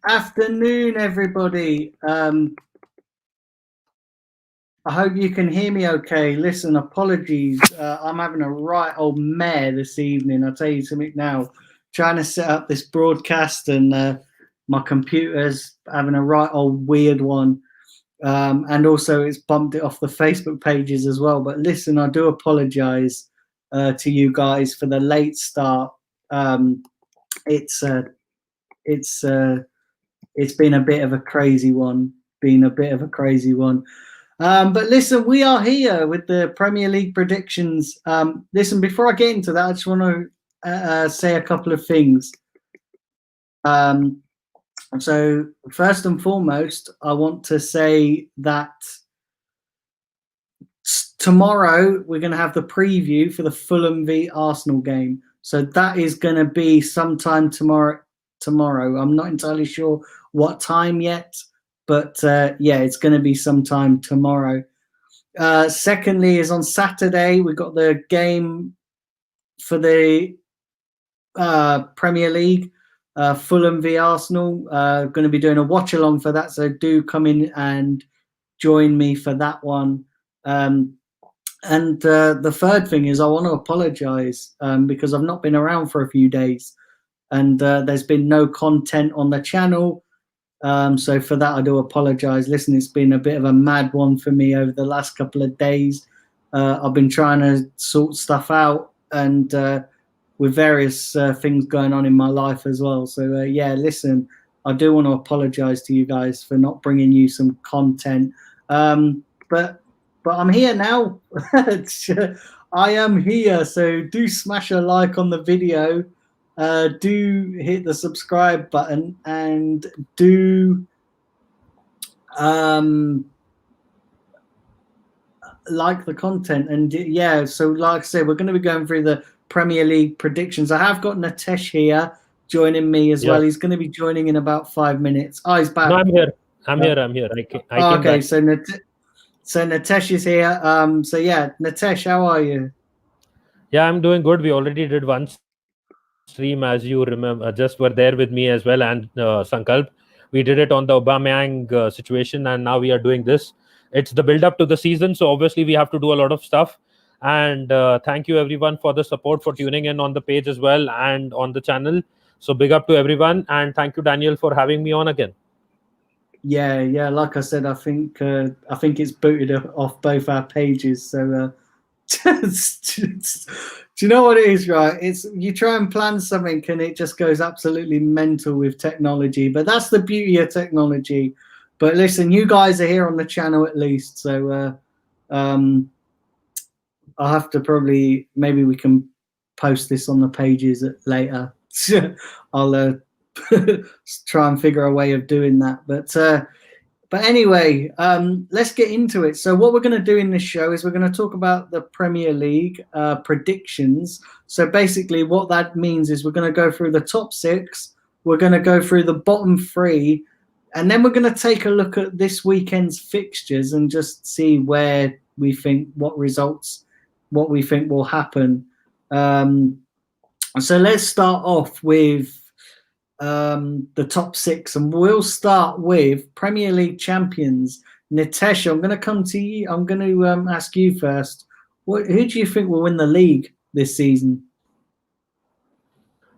Afternoon, everybody. I hope you can hear me okay. Listen, apologies. I'm having a right old mare this evening. I'll tell you something now. Trying to set up this broadcast and my computer's having a right old weird one. And also it's bumped it off the Facebook pages as well. But listen, I do apologize to you guys for the late start. It's uh, it's been a bit of a crazy one. But listen, we are here with the Premier League predictions. Listen, before I get into that, I just want to say a couple of things. So first and foremost, I want to say that tomorrow we're going to have the preview for the Fulham v Arsenal game. So that is going to be sometime tomorrow. I'm not entirely sure what time yet, but yeah, it's going to be sometime tomorrow. Secondly, is on Saturday we've got the game for the Premier League, Fulham v Arsenal. Going to be doing a watch along for that, so do come in and join me for that one. And the third thing is I want to apologise because I've not been around for a few days, and there's been no content on the channel. So for that, I do apologise. Listen, it's been a bit of a mad one for me over the last couple of days. I've been trying to sort stuff out and with various things going on in my life as well. So yeah, listen, I do want to apologise to you guys for not bringing you some content. But I'm here now. I am here. So do smash a like on the video. Do hit the subscribe button and do like the content. And yeah, so like I said, we're going to be going through the Premier League predictions. I have got Natesh here joining me as well. He's going to be joining in about 5 minutes. Oh, he's back. No, I'm here. I'm here. I okay, so Natesh is here. So yeah, Natesh, how are you? Yeah, I'm doing good. We already did one stream, as you remember, just were there with me as well, and Sankalp. We did it on the Aubameyang situation, and now we are doing this. It's the build-up to the season, so obviously we have to do a lot of stuff. And thank you everyone for the support, for tuning in on the page as well and on the channel. So big up to everyone, and thank you, Daniel, for having me on again. Yeah. Like I said, I think it's booted off both our pages. So do you know what it is, right? It's you try and plan something and it just goes absolutely mental with technology. But that's the beauty of technology. But listen, you guys are here on the channel at least, so I'll have to maybe we can post this on the pages later. I'll try and figure a way of doing that. But anyway, let's get into it. So what we're going to do in this show is we're going to talk about the Premier League predictions. So basically what that means is we're going to go through the top 6, we're going to go through the bottom 3, and then we're going to take a look at this weekend's fixtures and just see where we think what we think will happen. So let's start off with the top 6, and we'll start with Premier League champions. Natesh, I'm going to come to you. I'm going to ask you first. Who do you think will win the league this season?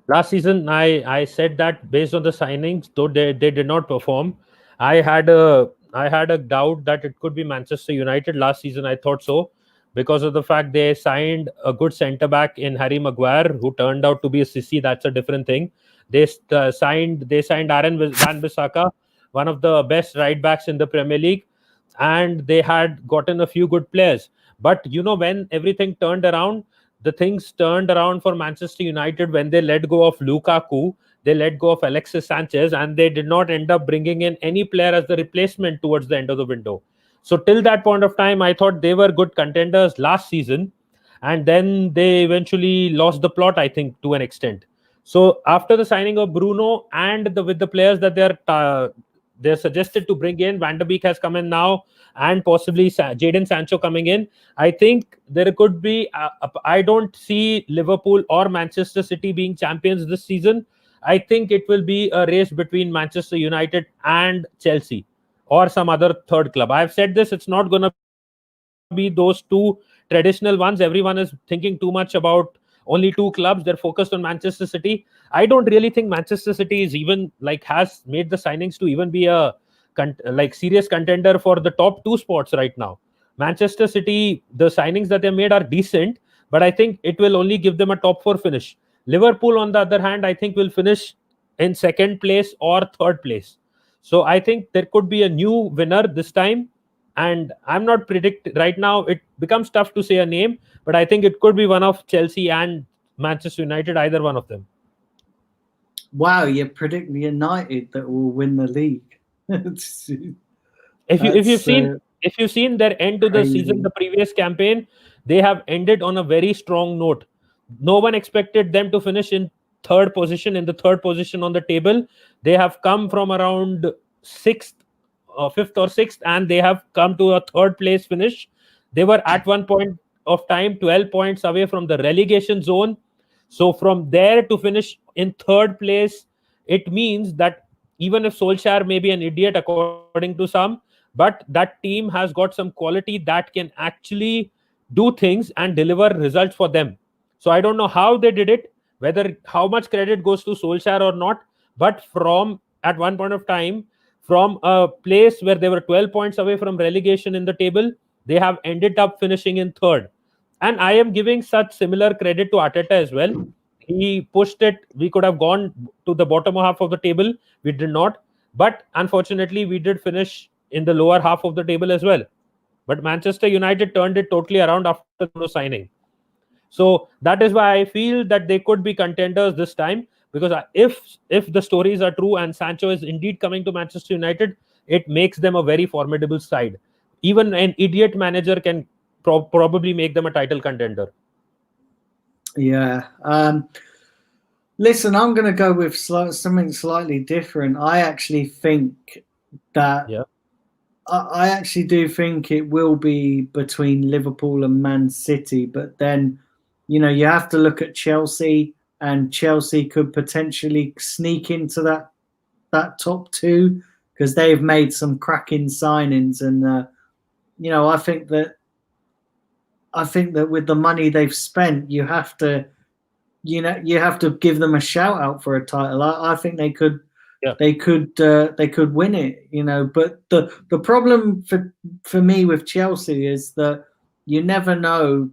Last season, I said that based on the signings, though they did not perform, I had a doubt that it could be Manchester United. Last season, I thought so, because of the fact they signed a good centre back in Harry Maguire, who turned out to be a sissy. That's a different thing. They signed Aaron Wan-Bissaka, one of the best right backs in the Premier League, and they had gotten a few good players. But when everything turned around, the things turned around for Manchester United when they let go of Lukaku, they let go of Alexis Sanchez, and they did not end up bringing in any player as the replacement towards the end of the window. So till that point of time, I thought they were good contenders last season, and then they eventually lost the plot, I think, to an extent. So after the signing of Bruno and with the players that they're suggested to bring in, Van der Beek has come in now, and possibly Jadon Sancho coming in, I think there could be. I don't see Liverpool or Manchester City being champions this season. I think it will be a race between Manchester United and Chelsea or some other third club. I've said this, it's not going to be those two traditional ones. Everyone is thinking too much about only two clubs. They're focused on Manchester City. I don't really think Manchester City is even like has made the signings to even be a like serious contender for the top two spots right now. Manchester City, the signings that they made are decent, but I think it will only give them a top four finish. Liverpool, on the other hand, I think will finish in second place or third place. So I think there could be a new winner this time. And I'm not predict right now. It becomes tough to say a name, but I think it could be one of Chelsea and Manchester United, either one of them. Wow, you're predicting United that will win the league. If you've seen their end to the season, the previous campaign, they have ended on a very strong note. No one expected them to finish in third position, in the third position on the table. They have come from around fifth or sixth, and they have come to a third place finish. They were at one point of time 12 points away from the relegation zone. So from there to finish in third place, it means that even if Solskjaer may be an idiot according to some, but that team has got some quality that can actually do things and deliver results for them. So I don't know how they did it, whether how much credit goes to Solskjaer or not, but from at one point of time, from a place where they were 12 points away from relegation in the table, they have ended up finishing in third. And I am giving such similar credit to Arteta as well. He pushed it. We could have gone to the bottom half of the table. We did not. But unfortunately, we did finish in the lower half of the table as well. But Manchester United turned it totally around after the Bruno signing. So that is why I feel that they could be contenders this time. Because if the stories are true and Sancho is indeed coming to Manchester United, it makes them a very formidable side. Even an idiot manager can probably make them a title contender. Yeah. Listen, I'm going to go with something slightly different. I actually think that I actually do think it will be between Liverpool and Man City, but then, you know, you have to look at Chelsea, and Chelsea could potentially sneak into that top two because they've made some cracking signings, and you know, I think that with the money they've spent, you have to give them a shout out for a title. I think they could. Yeah. They could win it, you know. But the problem for me with Chelsea is that you never know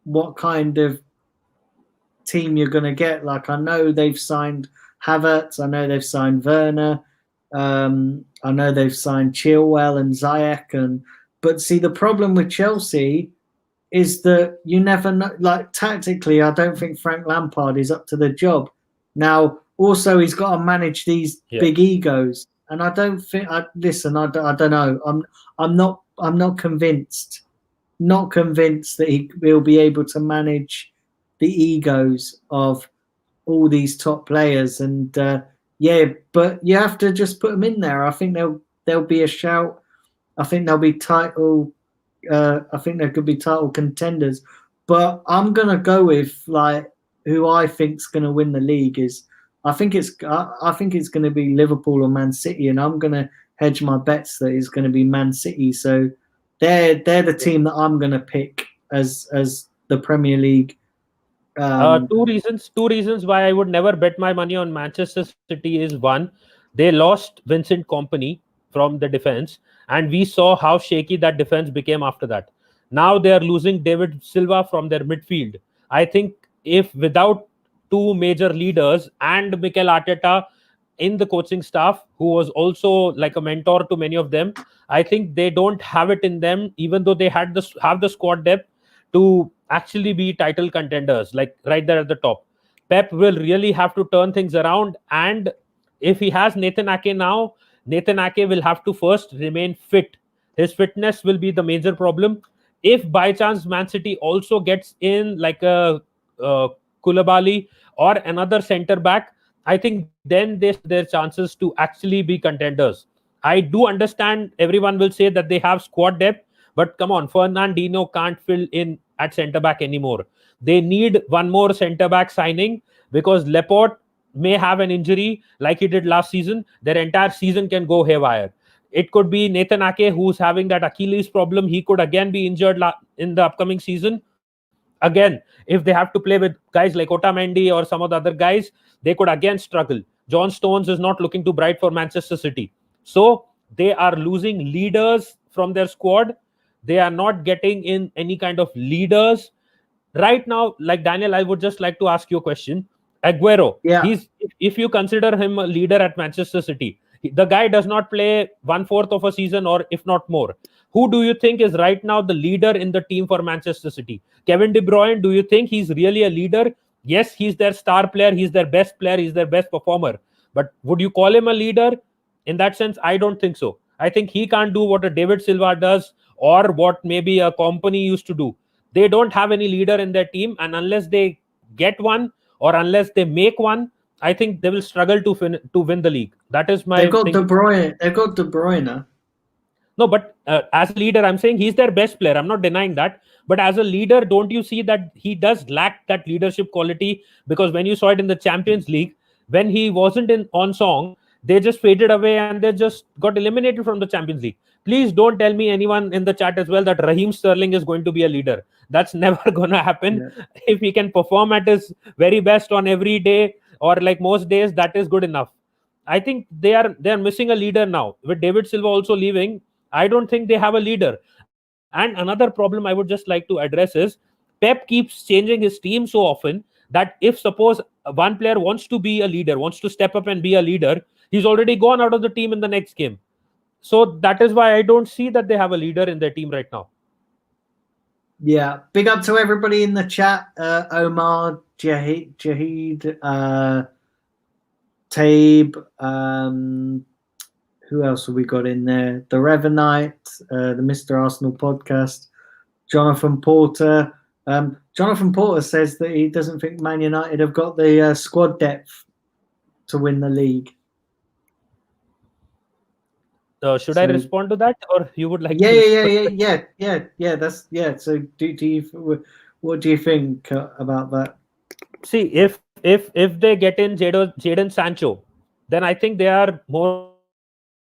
what kind of team you're going to get. Like, I know they've signed Havertz, I know they've signed Werner, I know they've signed Chilwell and Ziyech, but see, the problem with Chelsea is that you never know. Like, tactically, I don't think Frank Lampard is up to the job. Now, also, he's got to manage these big egos, and I don't think. I don't know. I'm not convinced. Not convinced that he'll be able to manage the egos of all these top players. And but you have to just put them in there. I think there'll be a shout. I think there'll be title. I think there could be title contenders, but I'm gonna go with like who I think's gonna win the league is. I think it's going to be Liverpool or Man City, and I'm going to hedge my bets that it's going to be Man City. So they're the team that I'm going to pick as the Premier League. Two reasons why I would never bet my money on Manchester City is, one, they lost Vincent Kompany from the defense, and we saw how shaky that defense became after that. Now they are losing David Silva from their midfield. I think if without two major leaders and Mikel Arteta in the coaching staff, who was also like a mentor to many of them, I think they don't have it in them, even though they have the squad depth to actually be title contenders, like right there at the top. Pep will really have to turn things around, and if he has Nathan Ake now, Nathan Ake will have to first remain fit. His fitness will be the major problem. If by chance Man City also gets in like a Koulibaly or another centre back, I think then their chances to actually be contenders. I do understand everyone will say that they have squad depth, but come on, Fernandinho can't fill in at centre back anymore. They need one more centre back signing because Laporte, may have an injury like he did last season, their entire season can go haywire. It could be Nathan Ake, who's having that Achilles problem. He could again be injured in the upcoming season. Again, if they have to play with guys like Otamendi or some of the other guys, they could again struggle. John Stones is not looking too bright for Manchester City. So they are losing leaders from their squad. They are not getting in any kind of leaders. Right now, like Daniel, I would just like to ask you a question. Aguero, Yeah. if you consider him a leader at Manchester City, the guy does not play 1/4 of a season or if not more. Who do you think is right now the leader in the team for Manchester City? Kevin De Bruyne, do you think he's really a leader? Yes, he's their star player, he's their best player, he's their best performer. But would you call him a leader? In that sense, I don't think so. I think he can't do what a David Silva does or what maybe a company used to do. They don't have any leader in their team, and unless they get one or unless they make one, I think they will struggle to win the league. That is my They've got thing. De Bruyne. They've got De Bruyne. No, but as a leader, I'm saying he's their best player. I'm not denying that. But as a leader, don't you see that he does lack that leadership quality? Because when you saw it in the Champions League, when he wasn't in on song, they just faded away and they just got eliminated from the Champions League. Please don't tell me, anyone in the chat as well, that Raheem Sterling is going to be a leader. That's never going to happen. Yeah. If he can perform at his very best on every day or like most days, that is good enough. I think they are missing a leader now. With David Silva also leaving, I don't think they have a leader. And another problem I would just like to address is Pep keeps changing his team so often that if suppose one player wants to be a leader, wants to step up and be a leader, he's already gone out of the team in the next game. So that is why I don't see that they have a leader in their team right now. Yeah. Big up to everybody in the chat. Omar, Jahid, Tabe, who else have we got in there? The Revenite, the Mr. Arsenal podcast, Jonathan Porter. Jonathan Porter says that he doesn't think Man United have got the squad depth to win the league. Should I respond to that, or you would like? Yeah. That's yeah. So do you? What do you think about that? See, if they get in Jadon Sancho, then I think they are more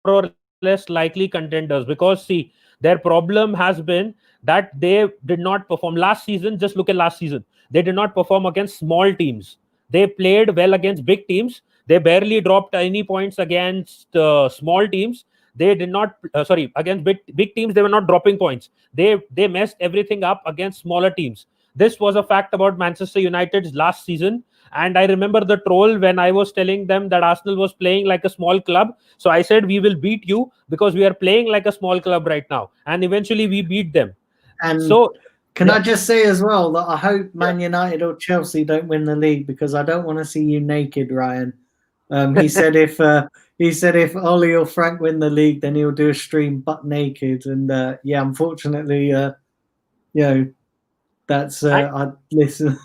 or less likely contenders, because see, their problem has been that they did not perform last season. Just look at last season. They did not perform against small teams. They played well against big teams. They barely dropped any points against small teams. They did not against big teams. They were not dropping points. They messed everything up against smaller teams. This was a fact about Manchester United's last season. And I remember the troll when I was telling them that Arsenal was playing like a small club. So I said, we will beat you because we are playing like a small club right now. And eventually we beat them. And so can I just say as well that I hope Man United or Chelsea don't win the league, because I don't want to see you naked, Ryan. He said if Ollie or Frank win the league, then he'll do a stream butt naked. And unfortunately, that's listen.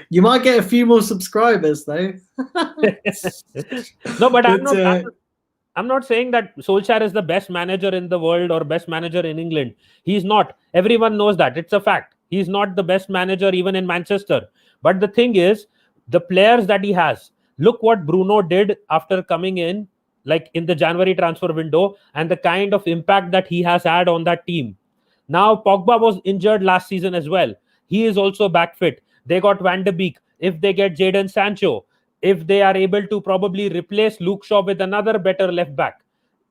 You might get a few more subscribers though. No, but I'm not saying that Solskjaer is the best manager in the world or best manager in England. He's not. Everyone knows that. It's a fact. He's not the best manager even in Manchester. But the thing is, the players that he has. Look what Bruno did after coming in, like in the January transfer window, and the kind of impact that he has had on that team. Now, Pogba was injured last season as well. He is also back fit. They got Van de Beek. If they get Jadon Sancho, if they are able to probably replace Luke Shaw with another better left back,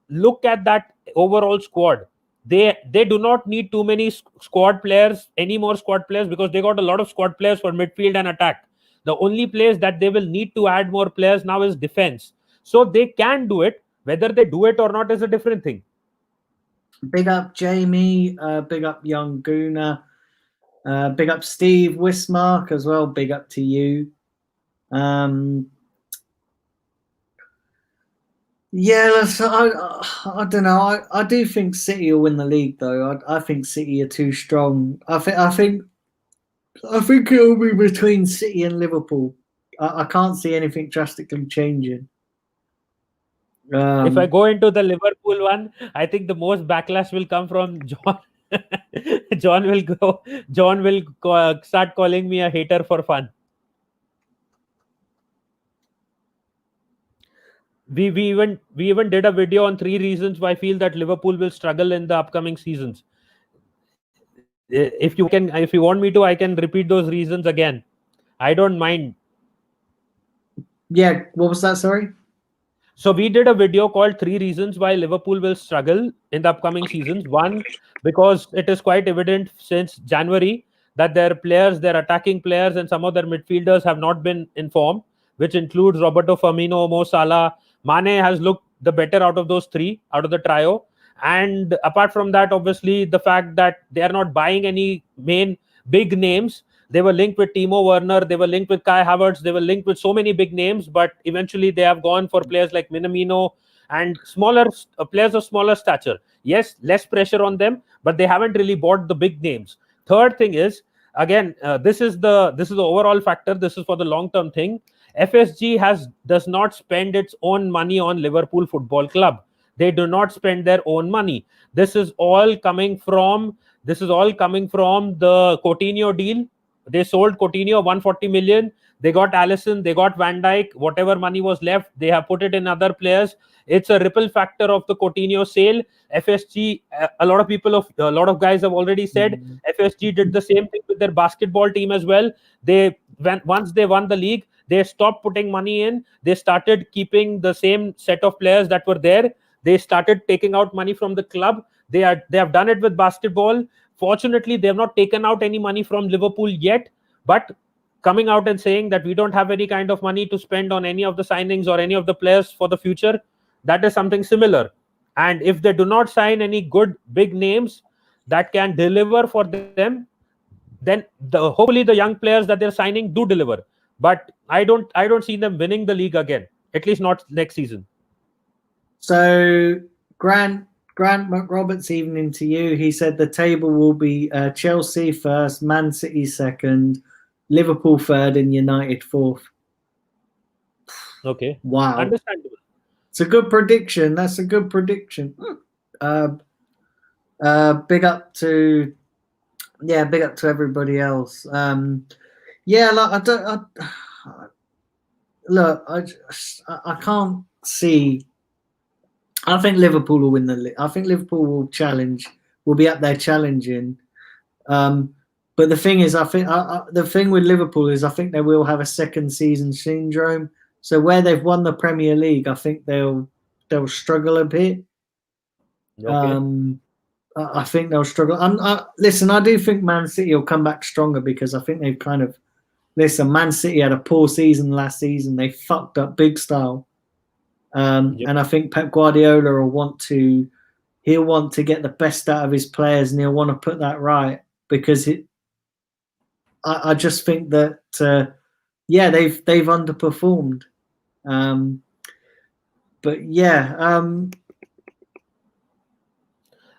look at that overall squad. They do not need too many squad players, any more squad players, because they got a lot of squad players for midfield and attack. The only place that they will need to add more players now is defense. So they can do it. Whether they do it or not is a different thing. Big up Jamie, big up Young Guna, big up Steve Wismark as well, big up to you. I don't know. I do think City will win the league though. I think City are too strong. I think it will be between City and Liverpool. I can't see anything drastically changing. If I go into the Liverpool one, I think the most backlash will come from John. John will start calling me a hater for fun. we even did a video on 3 reasons why I feel that Liverpool will struggle in the upcoming seasons. If you want me to, I can repeat those reasons again. I don't mind. Yeah, what was that? Sorry. So we did a video called 3 reasons why Liverpool will struggle in the upcoming seasons. One, because it is quite evident since January that their attacking players and some of their midfielders have not been informed, which includes Roberto Firmino, Mo Salah. Mane has looked the better out of those three, out of the trio. And apart from that, obviously, the fact that they are not buying any main big names. They were linked with Timo Werner, they were linked with Kai Havertz, they were linked with so many big names, but eventually they have gone for players like Minamino and smaller players of smaller stature. Yes, less pressure on them, but they haven't really bought the big names. Third thing is, again, this is the overall factor. This is for the long term thing. FSG does not spend its own money on Liverpool Football Club. They do not spend their own money. This is all coming from the Coutinho deal. They sold Coutinho 140 million. They got Alisson, they got Van Dijk. Whatever money was left, they have put it in other players. It's a ripple factor of the Coutinho sale. FSG, a lot of guys have already said FSG did the same thing with their basketball team as well. Once they won the league, they stopped putting money in. They started keeping the same set of players that were there. They started taking out money from the club. They have done it with basketball. Fortunately, they have not taken out any money from Liverpool yet, but coming out and saying that we don't have any kind of money to spend on any of the signings or any of the players for the future, that is something similar. And if they do not sign any good big names that can deliver for them, then hopefully the young players that they're signing do deliver. But I don't see them winning the league again, at least not next season. So Grant McRoberts, evening to you. He said the table will be Chelsea first, Man City second, Liverpool third, and United fourth. Okay. Wow. Understandable. It's a good prediction. That's a good prediction. Big up to everybody else. I can't see. I think Liverpool will win the league. I think Liverpool will be up there challenging. But the thing is, I think the thing with Liverpool is I think they will have a second season syndrome. So where they've won the Premier League, I think they'll struggle a bit. Okay. I think they'll struggle. Listen, I do think Man City will come back stronger because I think they've kind of Man City had a poor season last season. They fucked up big style. And I think Pep Guardiola will want to get the best out of his players, and he'll want to put that right because I just think that they've underperformed.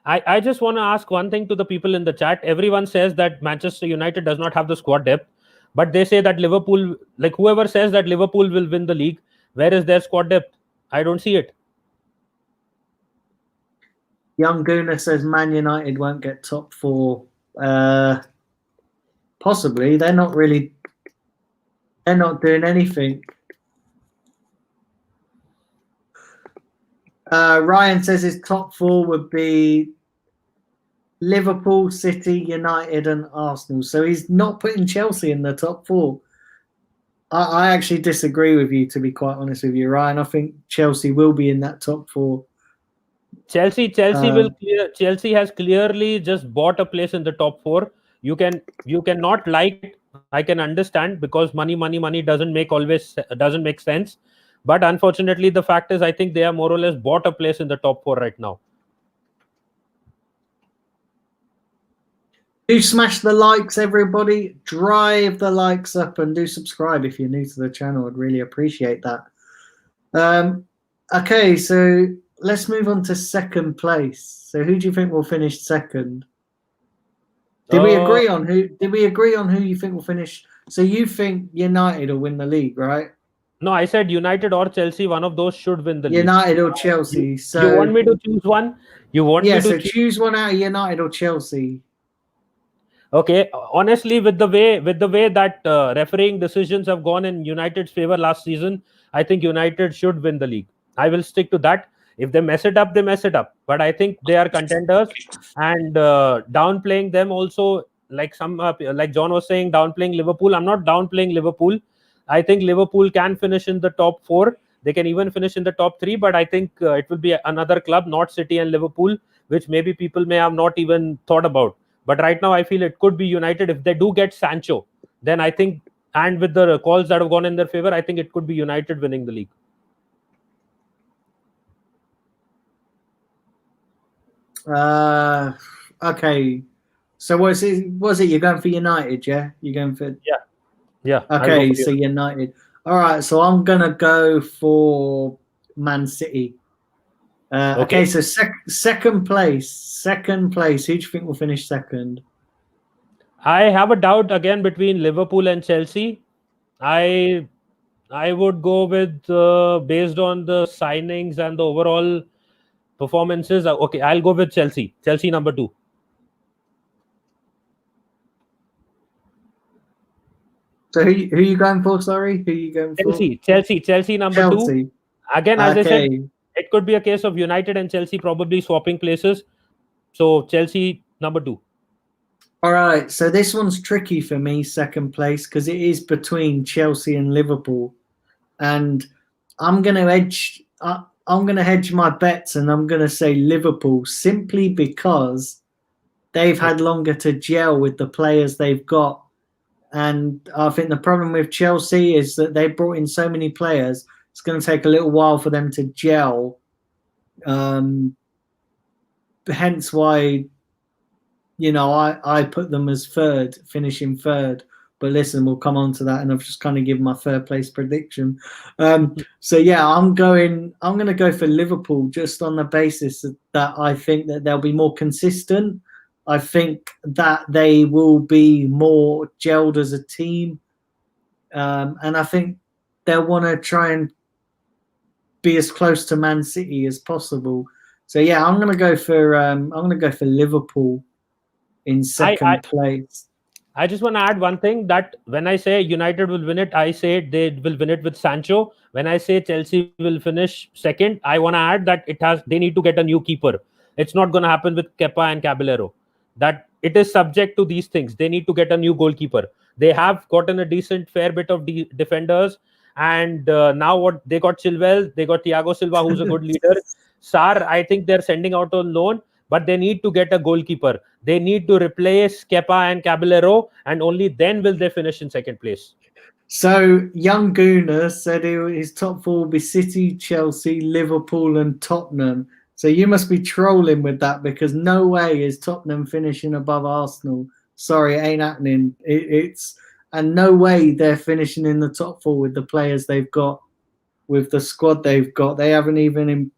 I just want to ask one thing to the people in the chat. Everyone says that Manchester United does not have the squad depth, but they say that Liverpool, like whoever says that Liverpool will win the league, where is their squad depth? I don't see it. Young Gooner says Man United won't get top four. Possibly. They're not doing anything. Ryan says his top four would be Liverpool, City, United, and Arsenal. So he's not putting Chelsea in the top four. I actually disagree with you, to be quite honest with you, Ryan. I think Chelsea will be in that top four. Chelsea has clearly just bought a place in the top four. You cannot like it. I can understand because money doesn't make sense. But unfortunately, the fact is, I think they have more or less bought a place in the top four right now. Do smash the likes, everybody. Drive the likes up and do subscribe if you're new to the channel. I'd really appreciate that. Okay, so let's move on to second place. So who do you think will finish second? Did we agree on who you think will finish? So you think United will win the league, right? No, I said United or Chelsea. One of those should win the league. United or Chelsea. So you want me to choose one? Choose one out of United or Chelsea. Okay, honestly, with the way that refereeing decisions have gone in United's favor last season, I think United should win the league. I will stick to that. If they mess it up, they mess it up. But I think they are contenders, and downplaying them also, like John was saying, downplaying Liverpool. I'm not downplaying Liverpool. I think Liverpool can finish in the top four. They can even finish in the top three. But I think it will be another club, not City and Liverpool, which maybe people may have not even thought about. But right now, I feel it could be United if they do get Sancho. Then I think, and with the calls that have gone in their favor, I think it could be United winning the league. Okay. So was it? You're going for United? Yeah, you're going for. Yeah. Okay, so United. All right, so I'm gonna go for Man City. Okay, so second place. Who do you think will finish second? I have a doubt again between Liverpool and Chelsea. I would go with based on the signings and the overall performances. Okay, I'll go with Chelsea. Chelsea number 2. So who you going for? Sorry, who you going for? Chelsea number 2. Again, as I said, it could be a case of United and Chelsea probably swapping places. So Chelsea number 2. All right, so this one's tricky for me, second place, because it is between Chelsea and Liverpool, and I'm gonna hedge. I'm gonna hedge my bets, and I'm gonna say Liverpool simply because they've had longer to gel with the players they've got. And I think the problem with Chelsea is that they brought in so many players. It's going to take a little while for them to gel. Hence why, I put them as third, finishing third. But listen, we'll come on to that, and I've just kind of given my third place prediction. So yeah, I'm going to go for Liverpool just on the basis that I think that they'll be more consistent. I think that they will be more gelled as a team, and I think they'll want to try and be as close to Man City as possible. So yeah, I'm going to go for Liverpool in second place. I just want to add one thing, that when I say United will win it, I say they will win it with Sancho. When I say Chelsea will finish second, I want to add that they need to get a new keeper. It's not going to happen with Kepa and Caballero. That it is subject to these things. They need to get a new goalkeeper. They have gotten a fair bit of defenders, and now what they got Chilwell, they got Thiago Silva, who's a good leader. Sarr, I think they're sending out on loan, but they need to get a goalkeeper. They need to replace Kepa and Caballero, and only then will they finish in second place. So young Gooner said his top four will be City, Chelsea, Liverpool, and Tottenham. So you must be trolling with that, because no way is Tottenham finishing above Arsenal. Sorry, it ain't happening. And no way they're finishing in the top four with the players they've got, with the squad they've got. They haven't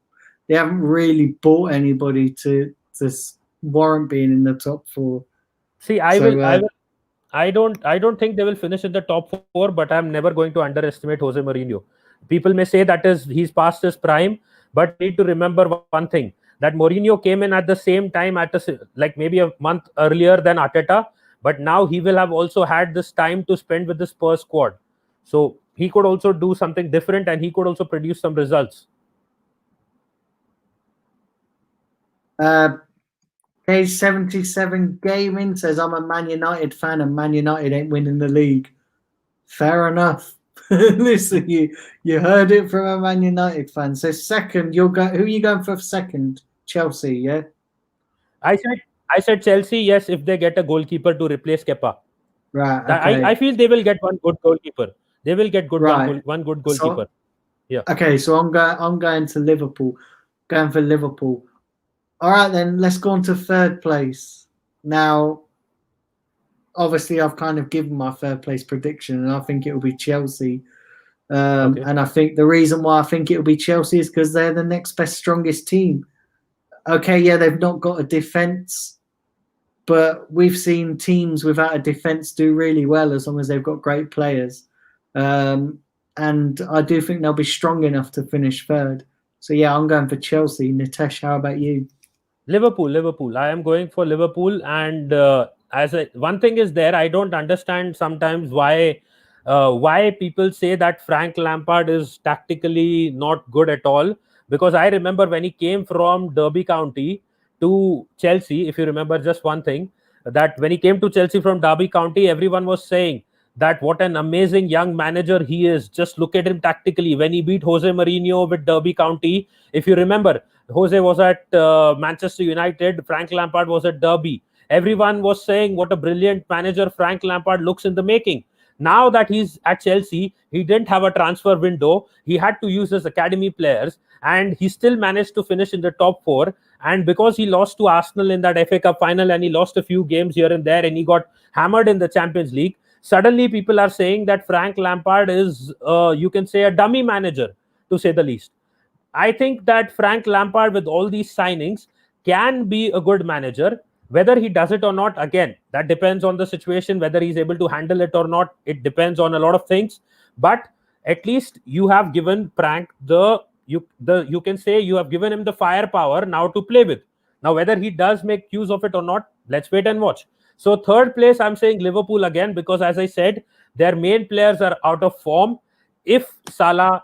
really bought anybody to warrant being in the top four. See, I don't think they will finish in the top four, but I'm never going to underestimate Jose Mourinho. People may say he's past his prime, but you need to remember one thing, that Mourinho came in at the same time, maybe a month earlier than Arteta, but now he will have also had this time to spend with the Spurs squad. So he could also do something different, and he could also produce some results. Page 77 Gaming says, I'm a Man United fan and Man United ain't winning the league. Fair enough. Listen, you heard it from a Man United fan. So second, who are you going for second? Chelsea, yeah? I said Chelsea, yes, if they get a goalkeeper to replace Kepa. Right. Okay. I feel they will get one good goalkeeper. They will get one good goalkeeper. Yeah. Okay, so I'm going to Liverpool. Going for Liverpool. All right, then let's go on to third place. Now, obviously, I've kind of given my third place prediction, and I think it will be Chelsea. Okay. And I think the reason why I think it will be Chelsea is because they're the next best, strongest team. Okay, yeah, they've not got a defense, but we've seen teams without a defense do really well as long as they've got great players. And I do think they'll be strong enough to finish third. So yeah, I'm going for Chelsea. Nitesh, how about you? Liverpool. I am going for Liverpool, and one thing is there, I don't understand sometimes why people say that Frank Lampard is tactically not good at all. because I remember when he came from Derby County to Chelsea, if you remember just one thing, that when he came to Chelsea from Derby County, everyone was saying that what an amazing young manager he is. Just look at him tactically. When he beat Jose Mourinho with Derby County, if you remember, Jose was at Manchester United, Frank Lampard was at Derby. Everyone was saying what a brilliant manager Frank Lampard looks in the making. Now that he's at Chelsea, he didn't have a transfer window. He had to use his academy players, and he still managed to finish in the top four. And because he lost to Arsenal in that FA Cup final, and he lost a few games here and there, and he got hammered in the Champions League, suddenly people are saying that Frank Lampard is, you can say, a dummy manager, to say the least. I think that Frank Lampard, with all these signings, can be a good manager. Whether he does it or not, again, that depends on the situation, whether he's able to handle it or not. It depends on a lot of things. But at least you have given Frank you can say you have given him the firepower now to play with. Now, whether he does make use of it or not, let's wait and watch. So third place, I'm saying Liverpool again, because as I said, their main players are out of form. If Salah,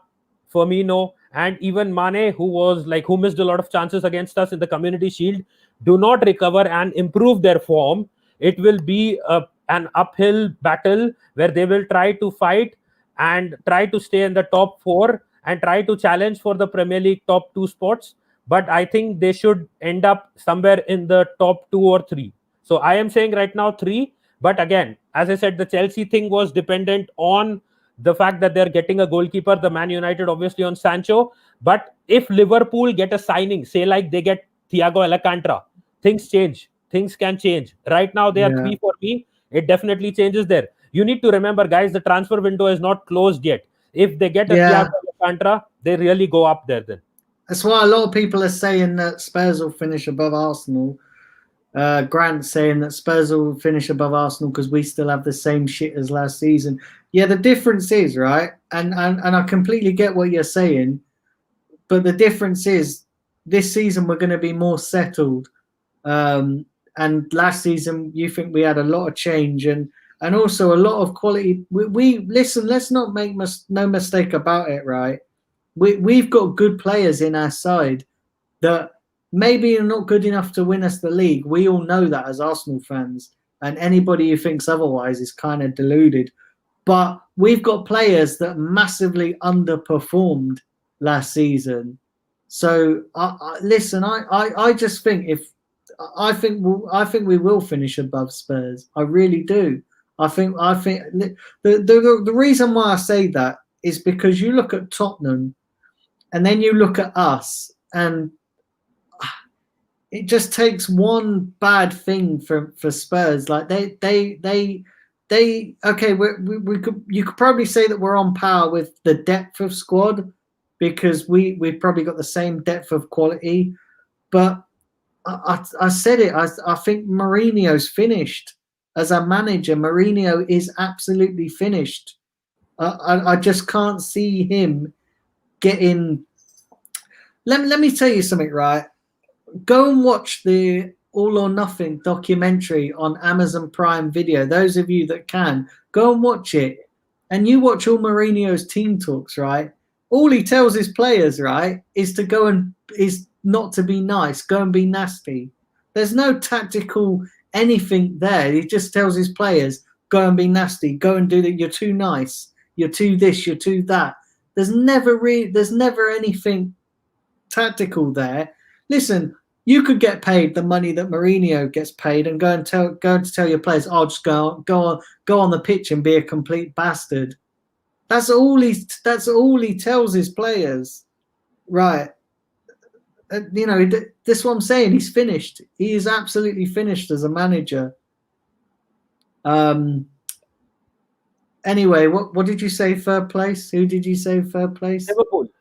Firmino, and even Mane, who missed a lot of chances against us in the Community Shield, do not recover and improve their form, it will be an uphill battle where they will try to fight and try to stay in the top four and try to challenge for the Premier League top two spots. But I think they should end up somewhere in the top 2 or 3. So I am saying right now 3. But again, as I said, the Chelsea thing was dependent on the fact that they're getting a goalkeeper, the Man United obviously on Sancho. But if Liverpool get a signing, say like they get Thiago Alcantara, things change. Things can change. Right now they are 3 for me. It definitely changes there. You need to remember, guys, the transfer window is not closed yet. If they get a Thiago Alcantara, they really go up there then. That's why a lot of people are saying that Spurs will finish above Arsenal. Grant saying that Spurs will finish above Arsenal because we still have the same shit as last season. Yeah, the difference is, right, and I completely get what you're saying, but the difference is this season we're going to be more settled. And last season, you think we had a lot of change and also a lot of quality. We listen. Let's not make no mistake about it, right? We've got good players in our side that maybe are not good enough to win us the league. We all know that as Arsenal fans, and anybody who thinks otherwise is kind of deluded. But we've got players that massively underperformed last season. So listen, I just think I think we will finish above Spurs. I really do. I think the reason why I say that is because you look at Tottenham and then you look at us, and it just takes one bad thing for Spurs. Like they okay, you could probably say that we're on par with the depth of squad because we've probably got the same depth of quality, but I said it. I think Mourinho's finished as a manager. Mourinho is absolutely finished. I just can't see him getting. Let me tell you something, right? Go and watch the All or Nothing documentary on Amazon Prime Video. Those of you that can, go and watch it. And you watch all Mourinho's team talks, right? All he tells his players, right, is not to be nice, go and be nasty. There's no tactical anything there. He just tells his players, go and be nasty, go and do that. You're too nice, you're too this, you're too that. There's never anything tactical there. Listen, you could get paid the money that Mourinho gets paid and go and tell your players, "Oh, just go on the pitch and be a complete bastard." That's all he tells his players, right? That's what I'm saying. He's finished. He is absolutely finished as a manager. Anyway, what did you say? Third place? Who did you say third place?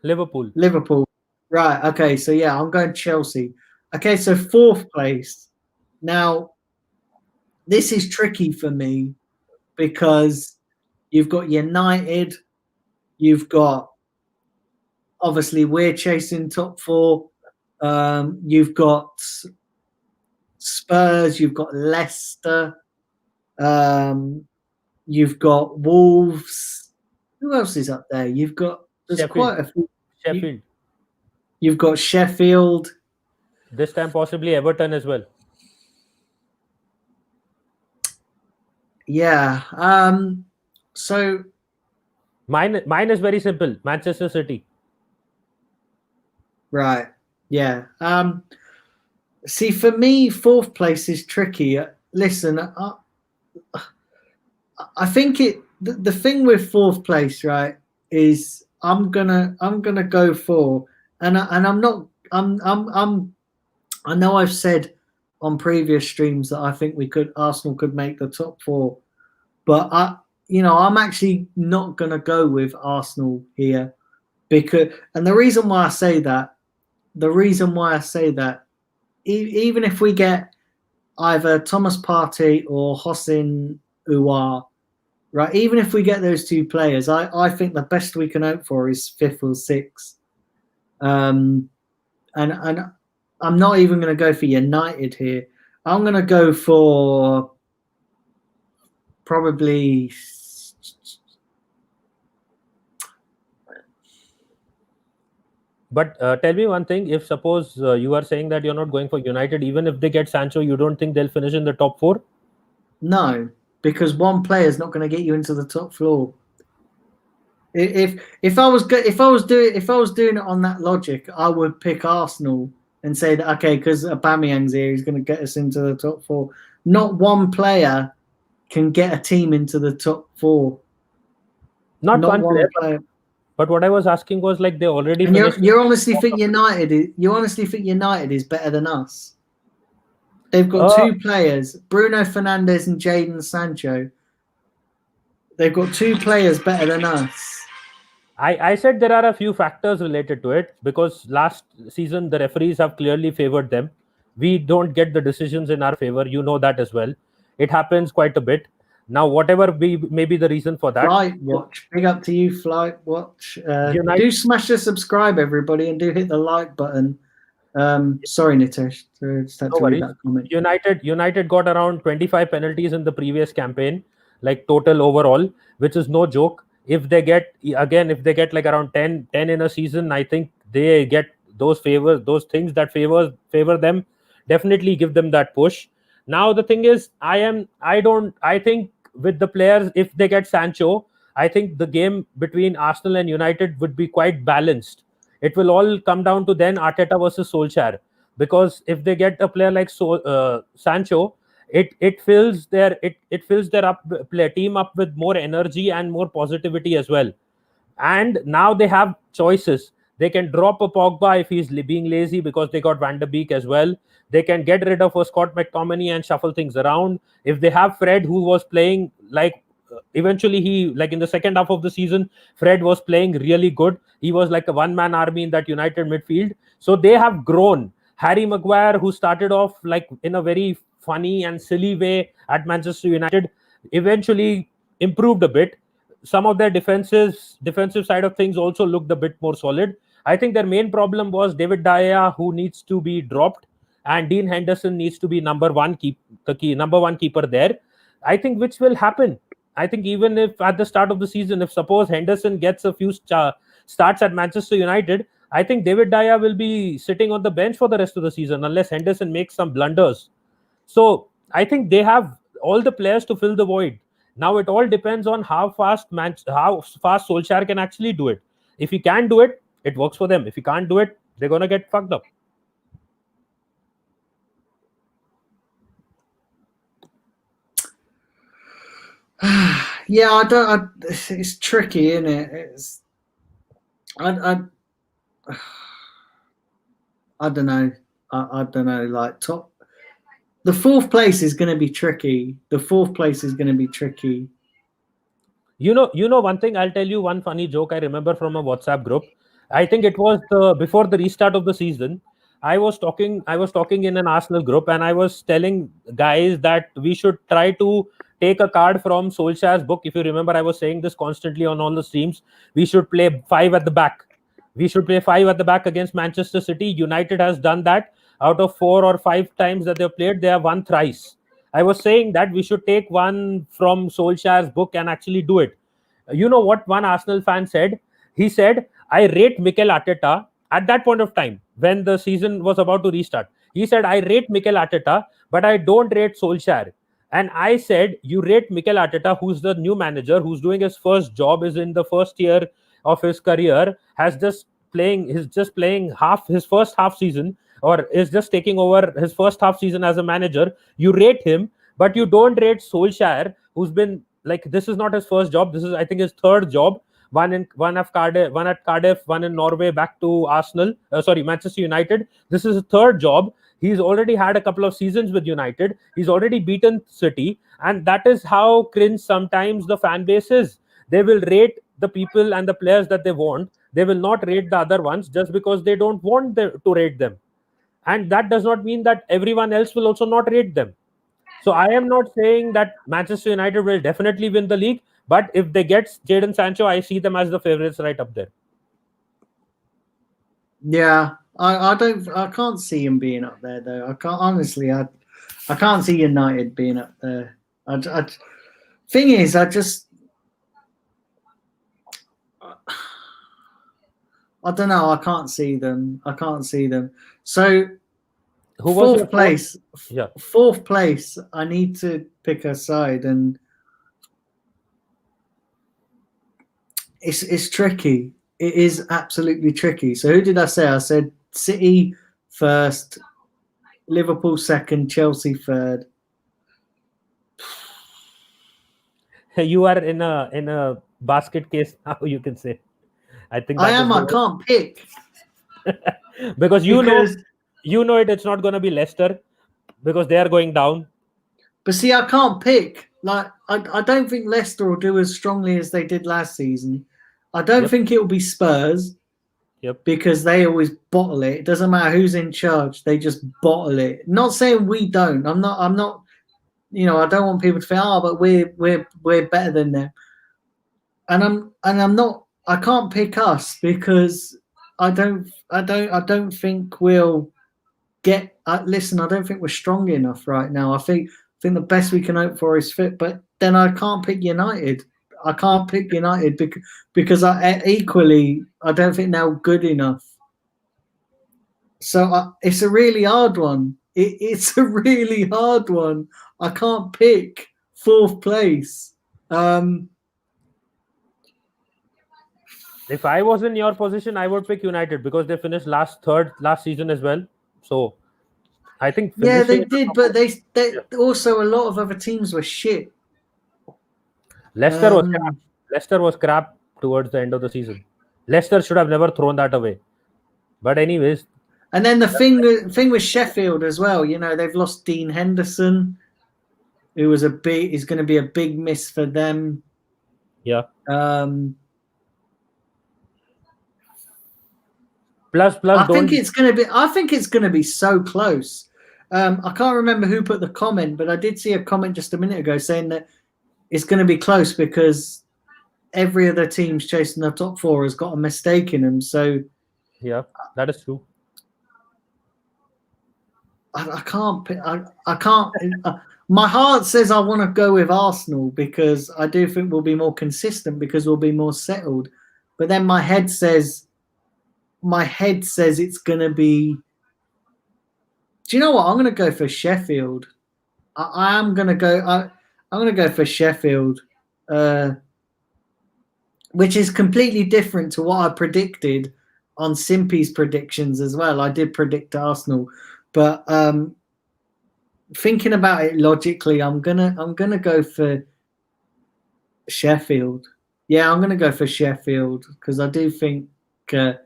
Liverpool. Right. Okay. So yeah, I'm going Chelsea. Okay. So fourth place. Now, this is tricky for me because you've got United. You've got, obviously, we're chasing top four. You've got Spurs. You've got Leicester. You've got Wolves. Who else is up there? There's quite a few. Sheffield. You've got Sheffield. This time possibly Everton as well. Yeah. So Mine is very simple. Manchester City. right. Yeah. See, for me, fourth place is tricky. Listen, I think the thing with fourth place, right, is I'm gonna go for, and I'm not I know I've said on previous streams that I think Arsenal could make the top four, but I'm actually not gonna go with Arsenal here, because, and the reason why I say that, even if we get either Thomas Partey or Hossein Ouar, right? Even if we get those two players, I think the best we can hope for is fifth or sixth. And I'm not even going to go for United here. I'm going to go for probably. But tell me one thing: if suppose you are saying that you're not going for United, even if they get Sancho, you don't think they'll finish in the top four? No, because one player is not going to get you into the top floor. If I was doing it on that logic, I would pick Arsenal and say that, okay, because Aubameyang's here, he's going to get us into the top four. Not one player can get a team into the top four. Not one player. But what I was asking was, like, they already and finished. You honestly think United is better than us? They've got two players, Bruno Fernandes and Jadon Sancho. They've got two players better than us. I said there are a few factors related to it, because last season the referees have clearly favored them. We don't get the decisions in our favor. You know that as well. It happens quite a bit. Now, whatever may be the reason for that. Flight Watch. Big up to you, Flight Watch. Do smash the subscribe, everybody, and do hit the like button. Sorry, Nitesh. Just had to read that comment. United got around 25 penalties in the previous campaign, like total overall, which is no joke. If they get like around 10 in a season, I think they get those favors, those things that favor them, definitely give them that push. Now the thing is, I think with the players, if they get Sancho, I think the game between Arsenal and United would be quite balanced. It will all come down to then Arteta versus Solskjaer, because if they get a player like Sancho, it fills their team up with more energy and more positivity as well. And now they have choices. They can drop a Pogba if he's being lazy, because they got Van der Beek as well. They can get rid of a Scott McTominay and shuffle things around. If they have Fred, who was playing like eventually in the second half of the season, Fred was playing really good. He was like a one-man army in that United midfield. So they have grown. Harry Maguire, who started off like in a very funny and silly way at Manchester United, eventually improved a bit. Some of their defensive side of things also looked a bit more solid. I think their main problem was David De Gea, who needs to be dropped, and Dean Henderson needs to be number one keeper there. I think which will happen. I think even if at the start of the season, if suppose Henderson gets a few starts at Manchester United, I think David De Gea will be sitting on the bench for the rest of the season unless Henderson makes some blunders. So I think they have all the players to fill the void. Now it all depends on how fast Solskjaer can actually do it. If he can do it, it works for them. If he can't do it, they're gonna get fucked up. Yeah, it's tricky, isn't it? I don't know. I don't know. Like the fourth place is going to be tricky. You know one thing. I'll tell you one funny joke I remember from a WhatsApp group. I think it was before the restart of the season. I was talking in an Arsenal group, and I was telling guys that we should try to take a card from Solskjaer's book. If you remember, I was saying this constantly on all the streams. We should play 5 at the back. We should play 5 at the back against Manchester City. United has done that. Out of 4 or 5 times that they've played, they have won thrice. I was saying that we should take one from Solskjaer's book and actually do it. You know what one Arsenal fan said? He said, I rate Mikel Arteta. at that point of time when the seaon was about to restart, he said, I rate Mikel Arteta, but I don't rate Solskjaer. And I said, you rate Mikel Arteta, who's the new manager, who's doing his first job, is in the first year of his career, he's just playing half his first half season, or is just taking over his first half season as a manager. You rate him, but you don't rate Solskjaer, who's been like, this is not his first job. This is, I think, his third job. One at Cardiff, one in Norway, back to Manchester United. This is his third job. He's already had a couple of seasons with United. He's already beaten City, and that is how cringe sometimes the fan base is. They will rate the people and the players that they want. They will not rate the other ones just because they don't want to rate them. And that does not mean that everyone else will also not rate them. So I am not saying that Manchester United will definitely win the league, but if they get Jadon Sancho, I see them as the favorites right up there. Yeah, I can't see him being up there though. I can't, honestly. I can't see United being up there. Thing is, I don't know. I can't see them. So who was fourth place? Yeah, Fourth place. I need to pick a side, and it's tricky. It is absolutely tricky. So who did I say? I said City first, Liverpool second, Chelsea third. You are in a basket case now, you can say. I think I am. I can't pick because it's not going to be Leicester because they are going down. But see, I can't pick. Like, I don't think Leicester will do as strongly as they did last season. I don't think it will be Spurs. Yep. Because they always bottle it. It doesn't matter who's in charge; they just bottle it. Not saying we don't. I'm not. You know, I don't want people to think, but we're better than them. And I'm not. I can't pick us because I don't think we'll get. Listen, I don't think we're strong enough right now. I think the best we can hope for is fit. But then I can't pick United. I can't pick United because I don't think they're good enough. So it's a really hard one. It's a really hard one. I can't pick fourth place. If I was in your position, I would pick United because they finished third last season as well. So I think they did, but they also, a lot of other teams were shit. Leicester was crap towards the end of the season. Leicester should have never thrown that away. But anyways. And then the thing with Sheffield as well, you know, they've lost Dean Henderson, who was is going to be a big miss for them. Yeah. Plus, I think it's going to be so close. I can't remember who put the comment, but I did see a comment just a minute ago saying that it's going to be close because every other team's chasing the top four has got a mistake in them. So, yeah, that is true. I can't. My heart says I want to go with Arsenal because I do think we'll be more consistent because we'll be more settled. But then my head says it's going to be. Do you know what? I'm going to go for Sheffield. I am going to go. I'm going to go for Sheffield, which is completely different to what I predicted on Simpy's predictions as well. I did predict Arsenal, but thinking about it logically, I'm gonna go for Sheffield. Yeah, I'm gonna go for Sheffield because I do think they're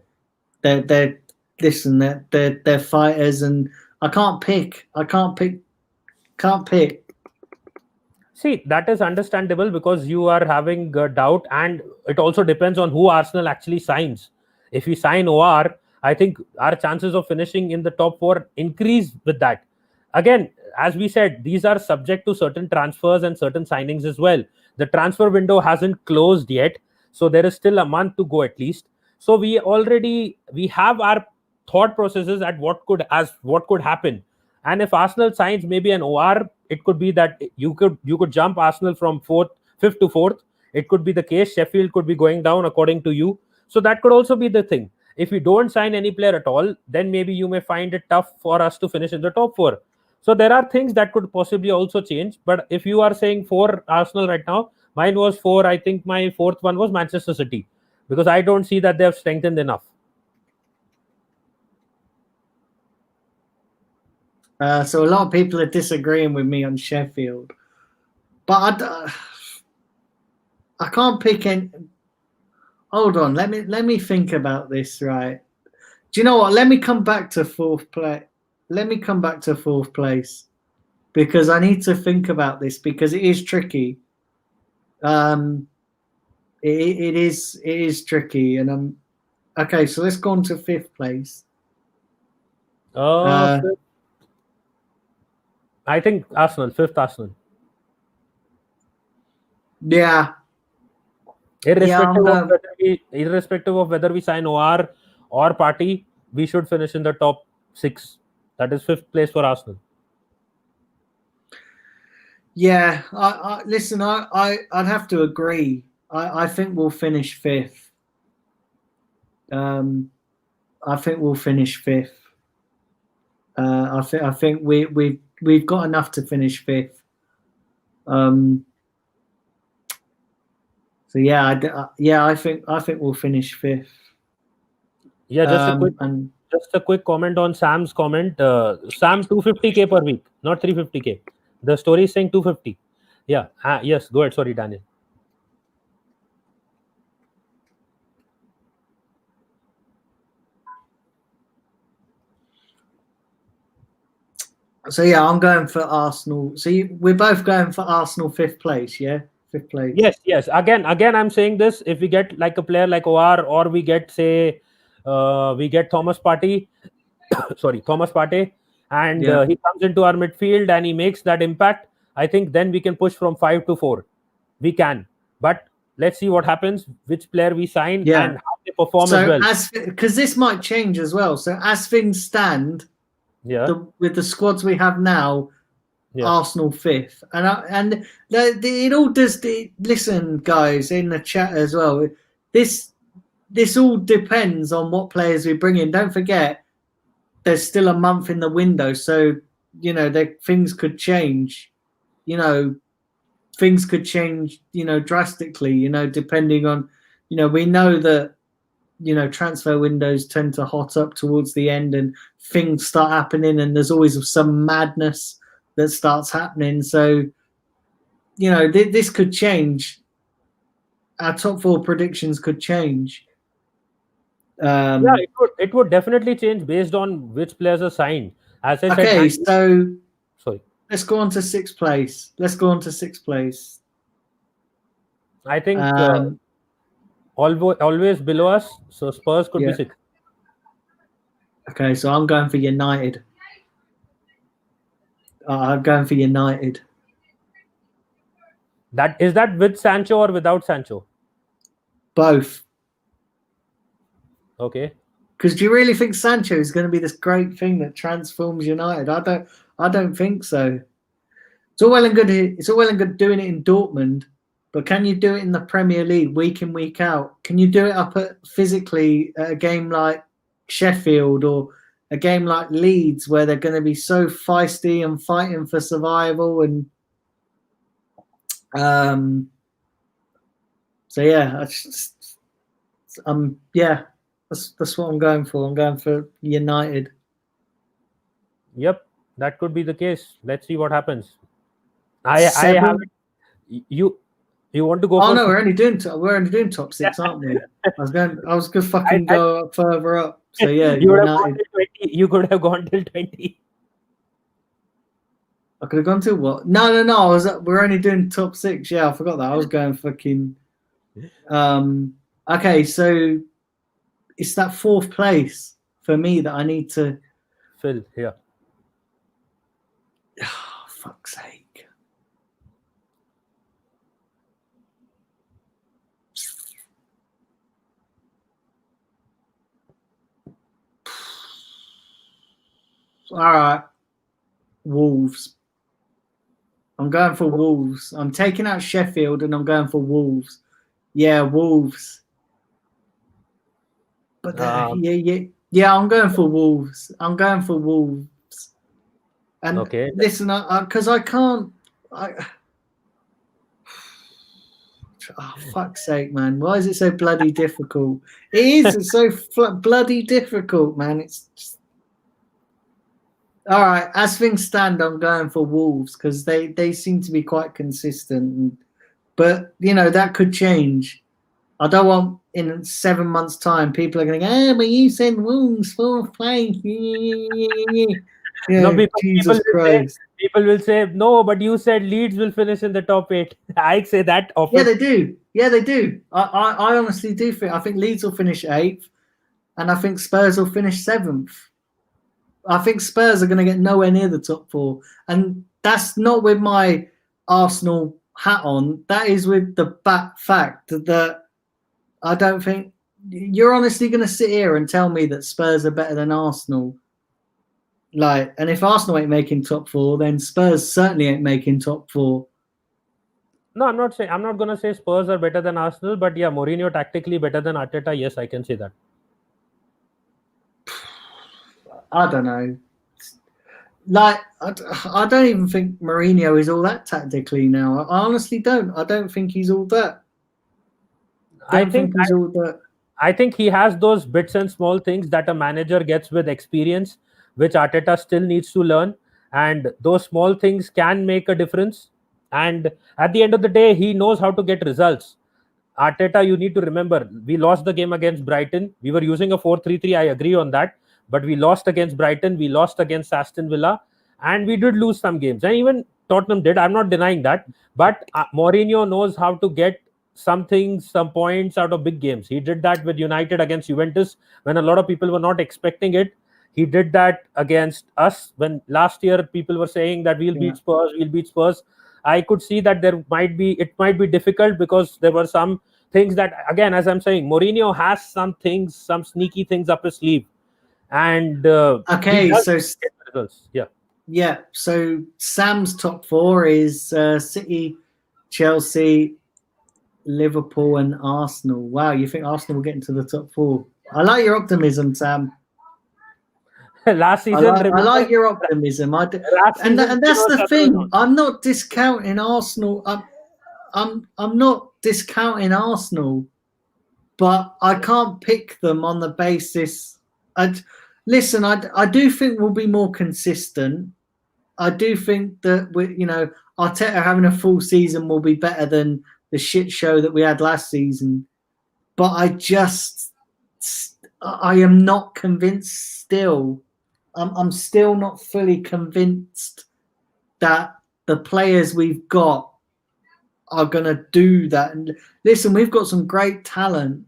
fighters, and I can't pick. See, that is understandable because you are having a doubt, and it also depends on who Arsenal actually signs. If we sign OR, I think our chances of finishing in the top four increase with that. Again, as we said, these are subject to certain transfers and certain signings as well. The transfer window hasn't closed yet, so there is still a month to go at least. So we have our thought processes at what could happen. And if Arsenal signs maybe an OR, it could be that you could jump Arsenal from fifth to fourth. It could be the case. Sheffield could be going down according to you. So that could also be the thing. If we don't sign any player at all, then maybe you may find it tough for us to finish in the top 4. So there are things that could possibly also change. But if you are saying 4 Arsenal right now, mine was 4. I think my fourth one was Manchester City, because I don't see that they have strengthened enough. So a lot of people are disagreeing with me on Sheffield, but I can't pick any. Hold on, let me think about this. Right? Do you know what? Let me come back to fourth place. Let me come back to fourth place, because I need to think about this, because it is tricky. It is tricky, and okay. So let's go on to fifth place. I think Arsenal, fifth Arsenal. Yeah. Irrespective of whether we sign OR or Partey, we should finish in the top 6. That is fifth place for Arsenal. Yeah, listen. I'd have to agree. I think we'll finish fifth. I think we'll finish fifth. I think we've got enough to finish fifth. So I think we'll finish fifth. Yeah, just a quick comment on Sam's comment. Sam, 250k per week, not 350k. The story is saying 250. Yeah. Yes. Go ahead. Sorry, Daniel. So yeah, I'm going for Arsenal. So we're both going for Arsenal fifth place, yeah? Fifth place. Yes. Again, I'm saying this. If we get like a player like OR, or we get, say, we get Thomas Partey, Thomas Partey, and he comes into our midfield and he makes that impact, I think then we can push from 5 to 4. We can. But let's see what happens, which player we sign, and how they perform as well. Because this might change as well. So as things stand, with the squads we have now, Arsenal fifth, and it all does. Listen, guys, in the chat as well. This all depends on what players we bring in. Don't forget, there's still a month in the window, so things could change. Things could change. Drastically. Depending on, we know that. Transfer windows tend to hot up towards the end, and things start happening, and there's always some madness that starts happening. So, this could change. Our top 4 predictions could change. It would definitely change based on which players are signed. As I said. So sorry. Let's go on to sixth place. I think always below us, so Spurs could be 6th. Okay, so I'm going for United. I'm going for United. Is that with Sancho or without Sancho? Both. Okay. Because do you really think Sancho is going to be this great thing that transforms United? I don't think so. It's all well and good. It's all well and good doing it in Dortmund, but can you do it in the Premier League week in, week out? Can you do it physically at a game like Sheffield or a game like Leeds, where they're going to be so feisty and fighting for survival? And so that's what I'm going for. I'm going for United. Yep, that could be the case. Let's see what happens. I haven't. You want to go? Oh no, we're only doing top 6, aren't we? I was going to fucking go further up. So yeah, you could have gone till 20. I could have gone to what? No. We're only doing top 6. Yeah, I forgot that. I was going fucking. Okay, so it's that fourth place for me that I need to fill here. Oh, fuck's sake. All right. Wolves. I'm going for Wolves. I'm taking out Sheffield and I'm going for Wolves. Yeah, Wolves. But Um, yeah. I'm going for Wolves. I'm going for Wolves. And okay. listen, because I can't. Oh, fuck's sake, man! Why is it so bloody difficult? It is. It's so bloody difficult, man. It's just... All right. As things stand, I'm going for Wolves because they seem to be quite consistent. But that could change. I don't want in 7 months' time people are going to go, but you said Wolves fourth place. No, Jesus Christ. people will say no, but you said Leeds will finish in the top 8. I say that Yeah, often. they do. Yeah, they do. I honestly do think. I think Leeds will finish 8th, and I think Spurs will finish 7th. I think Spurs are going to get nowhere near the top 4, and that's not with my Arsenal hat on. That is with the fact that I don't think you're honestly going to sit here and tell me that Spurs are better than Arsenal. And if Arsenal ain't making top 4, then Spurs certainly ain't making top 4. No, I'm not gonna say Spurs are better than Arsenal, but yeah, Mourinho tactically better than Arteta. Yes, I can say that. I don't know. I don't even think Mourinho is all that tactically now. I honestly don't. I don't think he's all that. I think he's all that. I think he has those bits and small things that a manager gets with experience, which Arteta still needs to learn. And those small things can make a difference. And at the end of the day, he knows how to get results. Arteta, you need to remember, we lost the game against Brighton. We were using a 4-3-3. I agree on that. But we lost against Brighton. We lost against Aston Villa. And we did lose some games. And even Tottenham did. I'm not denying that. But Mourinho knows how to get some points out of big games. He did that with United against Juventus when a lot of people were not expecting it. He did that against us when last year people were saying that we'll beat Spurs. I could see that it might be difficult because there were some things that, again, as I'm saying, Mourinho has some sneaky things up his sleeve, and okay, so results. Yeah, so Sam's top 4 is City, Chelsea, Liverpool, and Arsenal. Wow, you think Arsenal will get into the top 4? I like your optimism, Sam. Last season, I like your optimism. And that's the thing. I'm not discounting Arsenal. I'm not discounting Arsenal, but I can't pick them on the basis. Listen, I do think we'll be more consistent. I do think that Arteta having a full season will be better than the shit show that we had last season. But I am not convinced still. I'm still not fully convinced that the players we've got are going to do that. And listen, we've got some great talent.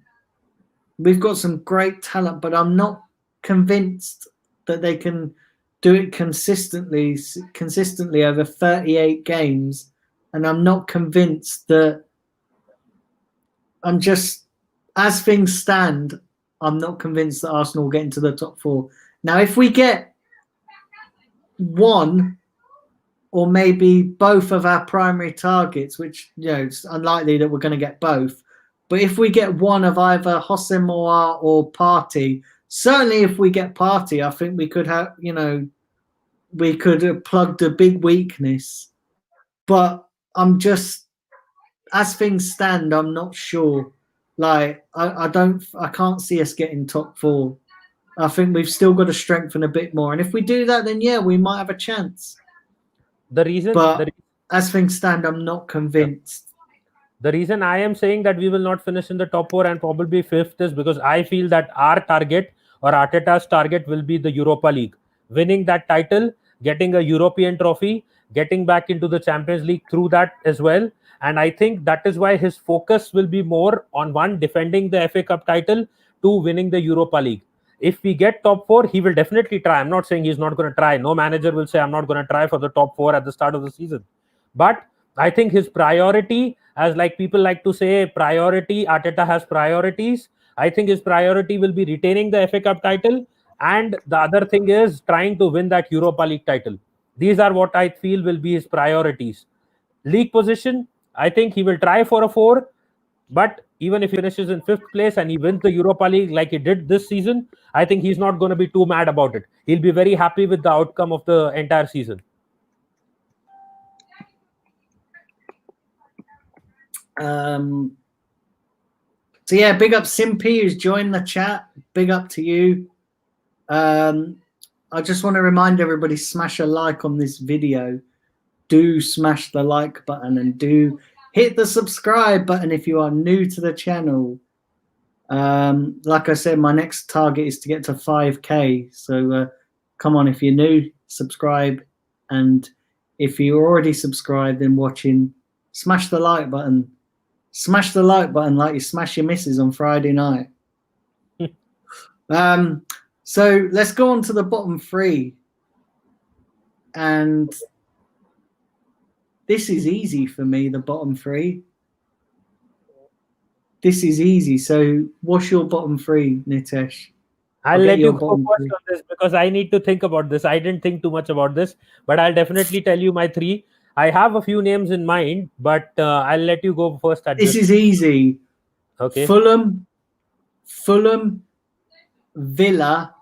But I'm not convinced that they can do it consistently over 38 games. And I'm not convinced that as things stand, I'm not convinced that Arsenal will get into the top 4. Now, if we get one or maybe both of our primary targets, which it's unlikely that we're going to get both, but if we get one of either Hossein Mouar or Partey, certainly if we get Partey, I think we could have, we could have plugged a big weakness. But as things stand, I'm not sure. I can't see us getting top 4. I think we've still got to strengthen a bit more. And if we do that, then yeah, we might have a chance. As things stand, I'm not convinced. The reason I am saying that we will not finish in the top 4 and probably 5th is because I feel that our target or Arteta's target will be the Europa League. Winning that title, getting a European trophy, getting back into the Champions League through that as well. And I think that is why his focus will be more on one, defending the FA Cup title, 2, winning the Europa League. If we get top 4, he will definitely try. I'm not saying he's not going to try. No manager will say, I'm not going to try for the top 4 at the start of the season. But I think his priority, as people like to say, priority, Arteta has priorities. I think his priority will be retaining the FA Cup title. And the other thing is trying to win that Europa League title. These are what I feel will be his priorities. League position, I think he will try for a 4. But even if he finishes in 5th place and he wins the Europa League like he did this season, I think he's not going to be too mad about it. He'll be very happy with the outcome of the entire season. So yeah, big up Simpy who's joined the chat. Big up to you. I just want to remind everybody, smash a like on this video. Do smash the like button and do hit the subscribe button if you are new to the channel. Like I said, my next target is to get to 5K. So come on, if you're new, subscribe. And if you're already subscribed and watching, smash the like button. Smash the like button like you smash your missus on Friday night. So let's go on to the bottom three. And this is easy for me, the bottom three. This is easy. So what's your bottom three, Nitesh? I'll let you go first on this because I need to think about this. I didn't think too much about this, but I'll definitely tell you my three. I have a few names in mind, but I'll let you go first. This is easy. Okay. Fulham, Villa.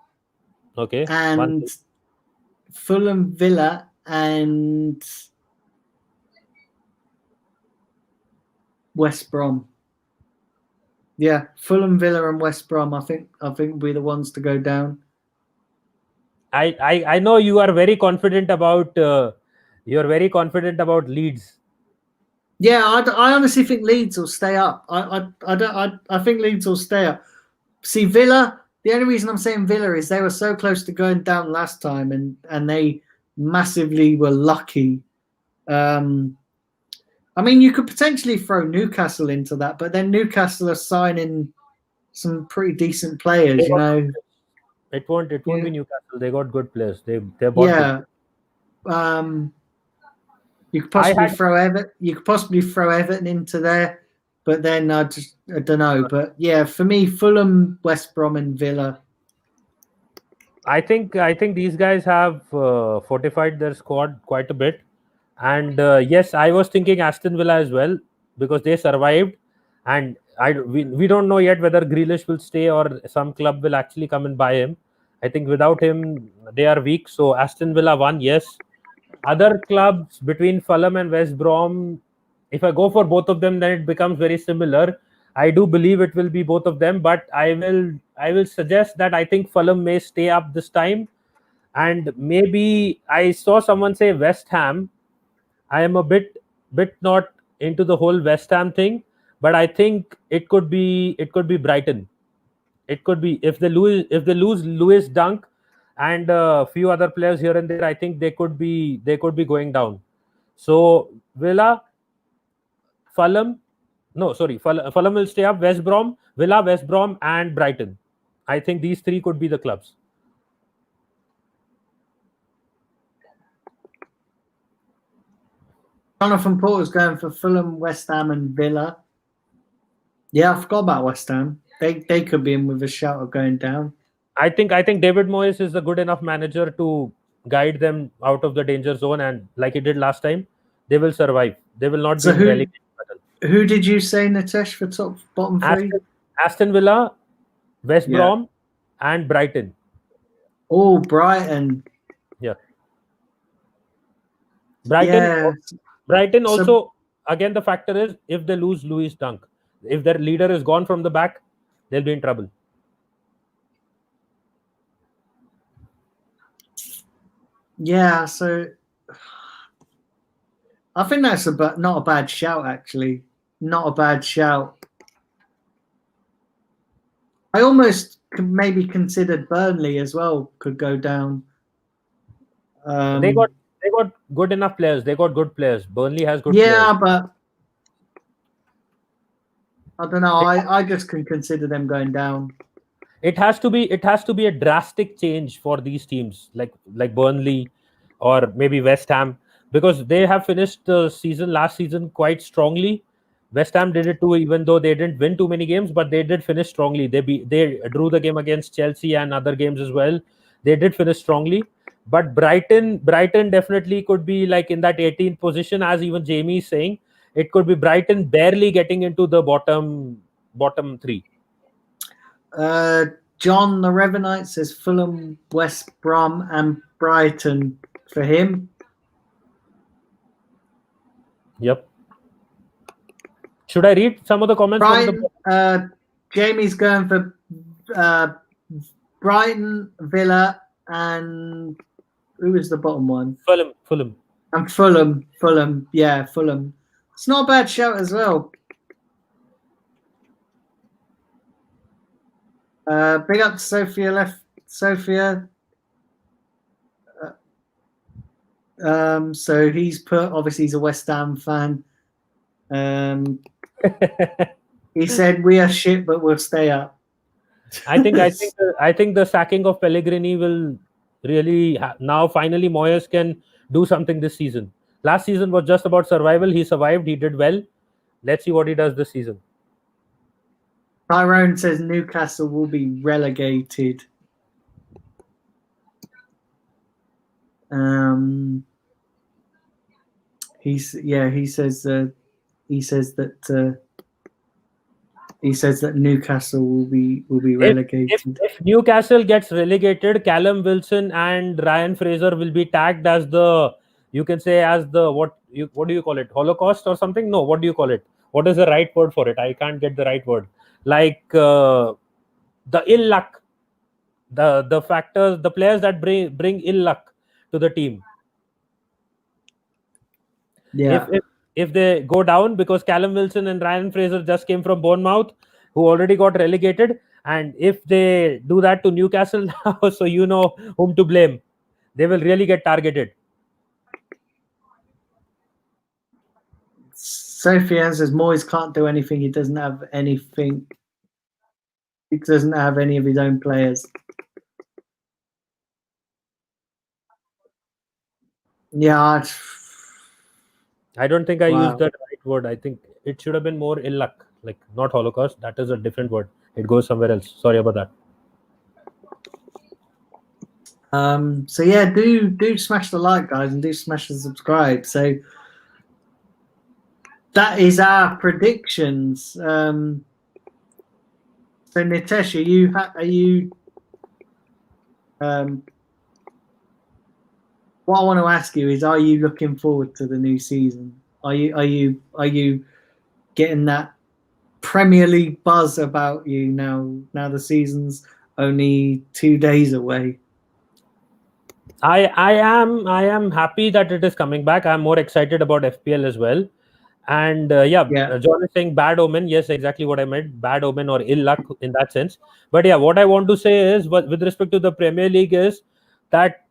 Okay. And Fulham, Villa, and West Brom. Yeah, Fulham, Villa, and West Brom. I think will be the ones to go down. I know you are very confident about Leeds. Yeah, I honestly think Leeds will stay up. I think Leeds will stay up. See, Villa. The only reason I'm saying Villa is they were so close to going down last time, and they massively were lucky. I mean, you could potentially throw Newcastle into that, but then Newcastle are signing some pretty decent players, you know. It won't be Newcastle. They got good players. They bought good. You could possibly throw Everton into there, but then I don't know. But yeah, for me, Fulham, West Brom, and Villa. I think these guys have fortified their squad quite a bit. And yes, I was thinking Aston Villa as well because they survived, and we don't know yet whether Grealish will stay or some club will actually come and buy him. I think without him they are weak. So Aston Villa won. Yes, other clubs between Fulham and West Brom, if I go for both of them, then it becomes very similar. I do believe it will be both of them, but I will suggest that I think Fulham may stay up this time, and maybe I saw someone say West Ham. I am a bit not into the whole West Ham thing, but I think it could be Brighton. It could be if they lose Lewis Dunk and a few other players here and there. I think they could be going down. So Fulham will stay up. West Brom, Villa, West Brom, and Brighton. I think these three could be the clubs. Jonathan Porter's going for Fulham, West Ham, and Villa. Yeah, I forgot about West Ham. They could be in with a shout of going down. I think David Moyes is a good enough manager to guide them out of the danger zone, and like he did last time, they will survive. They will not be in relegation battle. Who did you say, Nitesh, for bottom three? Aston Villa, West Brom, and Brighton. Oh, Brighton. Yeah. Brighton also, again, the factor is if they lose Lewis Dunk, if their leader is gone from the back, they'll be in trouble. Yeah, so I think that's not a bad shout, actually. Not a bad shout. I almost maybe considered Burnley as well could go down. They got good enough players. They got good players. Burnley has good players. Yeah, but I don't know. I just can consider them going down. It has to be a drastic change for these teams like Burnley or maybe West Ham, because they have finished the season last season quite strongly. West Ham did it too, even though they didn't win too many games, but they did finish strongly. They drew the game against Chelsea and other games as well. They did finish strongly. But Brighton definitely could be like in that 18th position, as even Jamie is saying. it could be Brighton barely getting into the bottom three. John the Revenite says Fulham, West Brom, and Brighton for him. Yep. Should I read some of the comments? Brighton, Jamie's going for Brighton, Villa, and who is the bottom one? Fulham. And Fulham. Yeah, Fulham. It's not a bad shout as well. Big up to Sophia. So he's put, obviously he's a West Ham fan. He said we are shit, but we'll stay up. I think the sacking of Pellegrini will really now finally Moyes can do something this season. Last season was just about survival. He survived. He did well. Let's see what he does this season. Tyrone says Newcastle will be relegated. He says that Newcastle will be relegated. If Newcastle gets relegated, Callum Wilson and Ryan Fraser will be tagged as what do you call it? Holocaust or something? No, what do you call it? What is the right word for it? I can't get the right word. Like the ill luck, the factors, the players that bring ill luck to the team. Yeah. If they go down, because Callum Wilson and Ryan Fraser just came from Bournemouth, who already got relegated, and if they do that to Newcastle now, so you know whom to blame. They will really get targeted. Sophie says Moyes can't do anything. He doesn't have anything. He doesn't have any of his own players. Yeah. I don't think I used that right word. I think it should have been more ill luck, like not Holocaust. That is a different word. It goes somewhere else. Sorry about that. So yeah, do smash the like, guys, and do smash the subscribe. So that is our predictions. So Nitesh, are you what I want to ask you is, are you looking forward to the new season? Are you getting that Premier League buzz about you now? Now the season's only 2 days away. I am happy that it is coming back. I'm more excited about FPL as well. And John is saying bad omen. Yes, exactly what I meant. Bad omen or ill luck in that sense. But yeah, what I want to say is, with respect to the Premier League, is that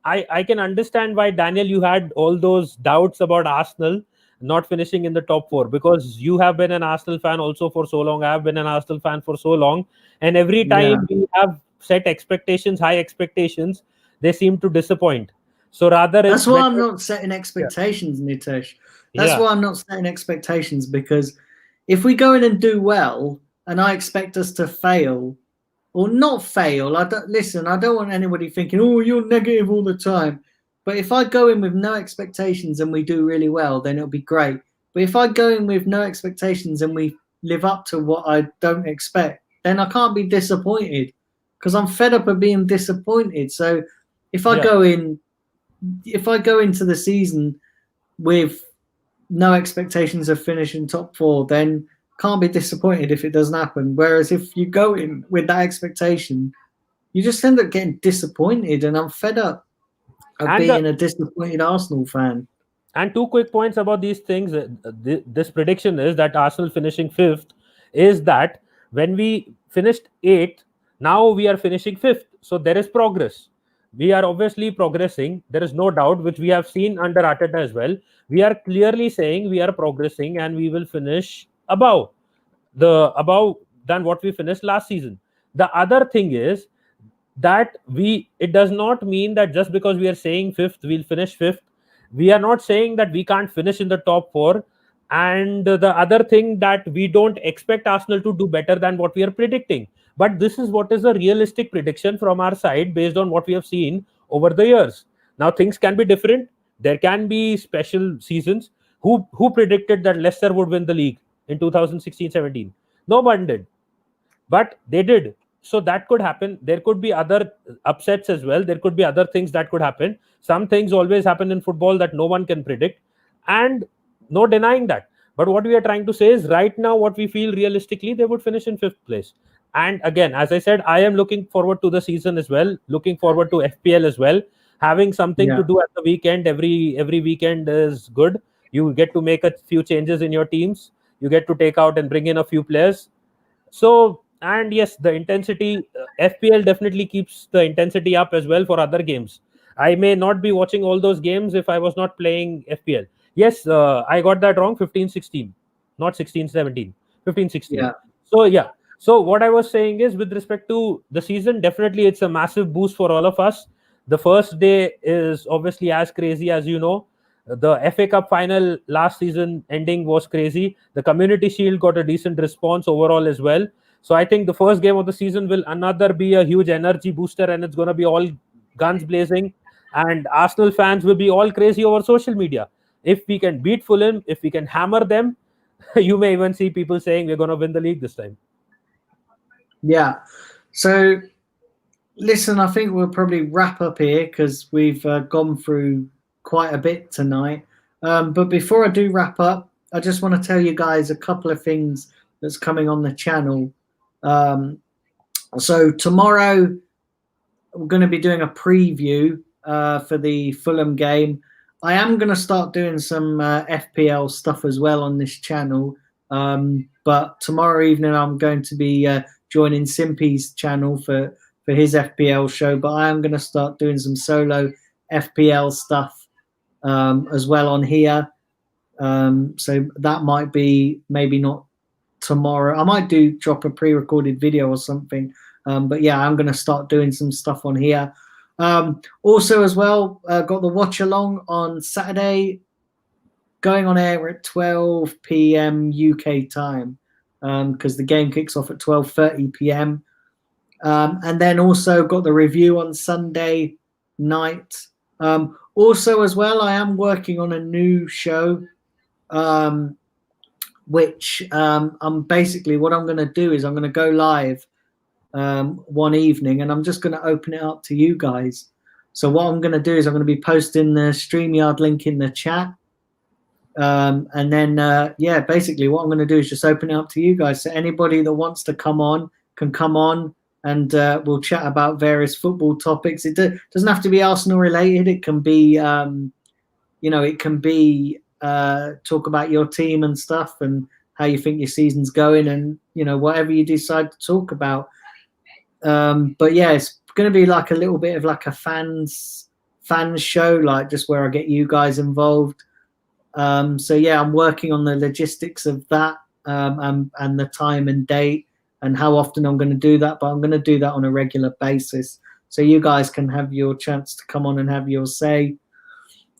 I can understand why, Daniel, you had all those doubts about Arsenal not finishing in the top 4, because you have been an Arsenal fan also for so long. I have been an Arsenal fan for so long. And every time we have set expectations, high expectations, they seem to disappoint. So rather, that's why I'm not setting expectations, Nitesh. That's why I'm not setting expectations, because if we go in and do well and I expect us to fail or not fail, I don't want anybody thinking, oh, you're negative all the time. But if I go in with no expectations and we do really well, then it'll be great. But if I go in with no expectations and we live up to what I don't expect, then I can't be disappointed, because I'm fed up of being disappointed. So if I go into the season with no expectations of finishing top 4, then can't be disappointed if it doesn't happen. Whereas if you go in with that expectation, you just end up getting disappointed, and I'm fed up of being a disappointed Arsenal fan. And 2 quick points about these things. This prediction is that Arsenal finishing 5th is that when we finished 8th, now we are finishing 5th. So there is progress. We are obviously progressing. There is no doubt, which we have seen under Arteta as well. We are clearly saying we are progressing, and we will finish above than what we finished last season. The other thing is that it does not mean that just because we are saying 5th, we'll finish 5th. We are not saying that we can't finish in the top 4. And the other thing, that we don't expect Arsenal to do better than what we are predicting. But this is what is a realistic prediction from our side based on what we have seen over the years. Now, things can be different. There can be special seasons. Who predicted that Leicester would win the league in 2016-17? No one did, but they did. So that could happen. There could be other upsets as well. There could be other things that could happen. Some things always happen in football that no one can predict, and no denying that. But what we are trying to say is, right now, what we feel realistically, they would finish in 5th place. And again, as I said, I am looking forward to the season as well, looking forward to FPL as well. Having something to do at the weekend, every weekend is good. You get to make a few changes in your teams. You get to take out and bring in a few players. So, and yes, the intensity, FPL definitely keeps the intensity up as well for other games. I may not be watching all those games if I was not playing FPL. Yes, I got that wrong. 15-16, not 16-17. 15-16. Yeah. So yeah. So what I was saying is, with respect to the season, definitely it's a massive boost for all of us. The first day is obviously as crazy as you know. The FA Cup final last season ending was crazy. The Community Shield got a decent response overall as well. So I think the first game of the season will another be a huge energy booster, and it's going to be all guns blazing. And Arsenal fans will be all crazy over social media. If we can beat Fulham, if we can hammer them, you may even see people saying we're going to win the league this time. Yeah. So, listen, I think we'll probably wrap up here because we've gone through quite a bit tonight. But before I do wrap up, I just want to tell you guys a couple of things that's coming on the channel. So tomorrow we're going to be doing a preview for the Fulham game. I am going to start doing some FPL stuff as well on this channel. But tomorrow evening I'm going to be joining Simpy's channel for his FPL show. But I am going to start doing some solo FPL stuff as well on here. So that might be maybe not tomorrow. I might drop a pre-recorded video or something. But yeah, I'm going to start doing some stuff on here. Also as well, got the watch along on Saturday, going on air at 12 p.m. UK time, because the game kicks off at 12:30 p.m. And then also got the review on Sunday night. Also as well, I am working on a new show, which I'm basically, what I'm going to do is I'm going to go live one evening, and I'm just going to open it up to you guys. So what I'm going to do is I'm going to be posting the StreamYard link in the chat. And then, yeah, basically what I'm going to do is just open it up to you guys. So anybody that wants to come on can come on, and we'll chat about various football topics. It doesn't have to be Arsenal related. It can be, it can be talk about your team and stuff and how you think your season's going, and, whatever you decide to talk about. But yeah, it's going to be like a little bit of like a fans show, like just where I get you guys involved. So yeah, I'm working on the logistics of that, and the time and date and how often I'm going to do that, but I'm going to do that on a regular basis so you guys can have your chance to come on and have your say.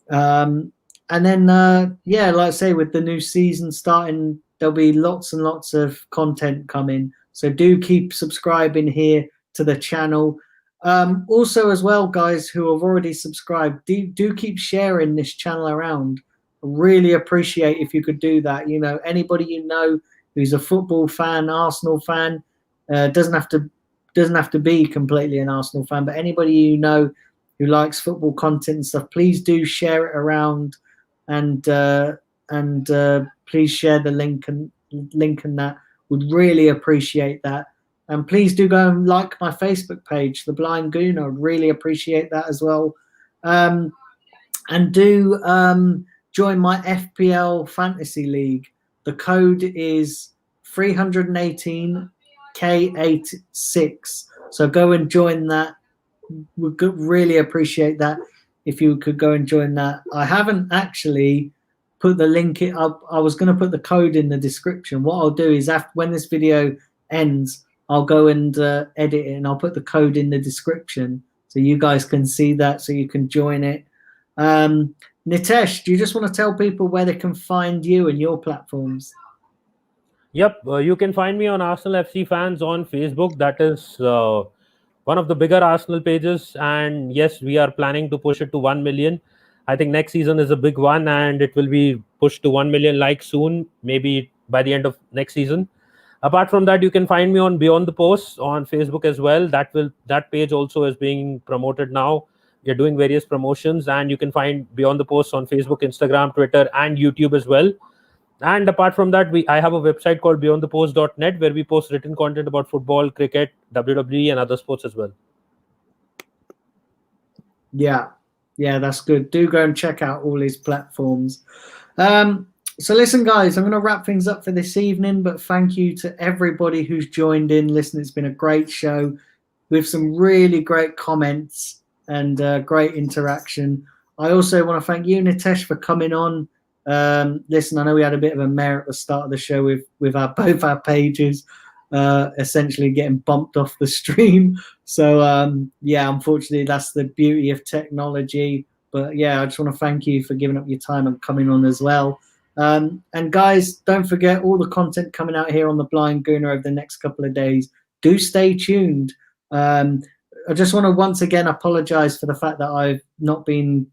And then, yeah, like I say, with the new season starting, there'll be lots and lots of content coming. So do keep subscribing here to the channel. Also as well, guys who have already subscribed, do keep sharing this channel around. I really appreciate if you could do that. Anybody who's a football fan, Arsenal fan, doesn't have to be completely an Arsenal fan, but anybody who likes football content and stuff, please do share it around, and please share the link and that. Would really appreciate that. And please do go and like my Facebook page, The Blind Goon. I would really appreciate that as well. And do join my FPL Fantasy League. The code is 318K86. So go and join that. Would really appreciate that if you could go and join that. I haven't actually put the link up. I was going to put the code in the description. What I'll do is when this video ends, I'll go and edit it, and I'll put the code in the description so you guys can see that, so you can join it. Nitesh, do you just want to tell people where they can find you and your platforms? Yep, you can find me on Arsenal FC Fans on Facebook. That is one of the bigger Arsenal pages, and yes, we are planning to push it to 1 million. I think next season is a big one, and it will be pushed to 1 million likes soon, maybe by the end of next season. Apart from that, you can find me on Beyond the Post on Facebook as well. That page also is being promoted now. We're doing various promotions, and you can find Beyond the Post on Facebook, Instagram, Twitter, and YouTube as well. And apart from that, I have a website called beyondthepost.net where we post written content about football, cricket, WWE, and other sports as well. Yeah, that's good. Do go and check out all his platforms. So listen, guys, I'm going to wrap things up for this evening, but thank you to everybody who's joined in. Listen, it's been a great show with some really great comments and great interaction. I also want to thank you, Nitesh, for coming on. Listen, I know we had a bit of a mare at the start of the show with both our pages essentially getting bumped off the stream. So unfortunately, that's the beauty of technology. But yeah, I just want to thank you for giving up your time and coming on as well. And guys, don't forget all the content coming out here on the Blind Gooner over the next couple of days. Do stay tuned. I just want to once again apologize for the fact that I've not been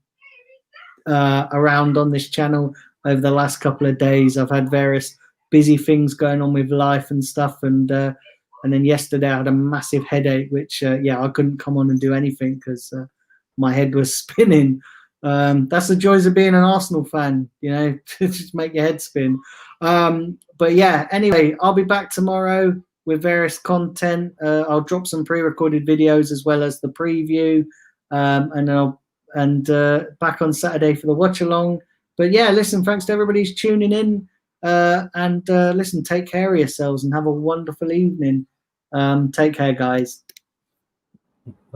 around on this channel over the last couple of days. I've had various busy things going on with life and stuff, and then yesterday I had a massive headache, which I couldn't come on and do anything because my head was spinning. That's the joys of being an Arsenal fan, just make your head spin. But yeah, anyway, I'll be back tomorrow with various content. I'll drop some pre-recorded videos as well as the preview, and back on Saturday for the watch along. But yeah, listen, thanks to everybody who's tuning in, and listen, take care of yourselves and have a wonderful evening. Take care, guys.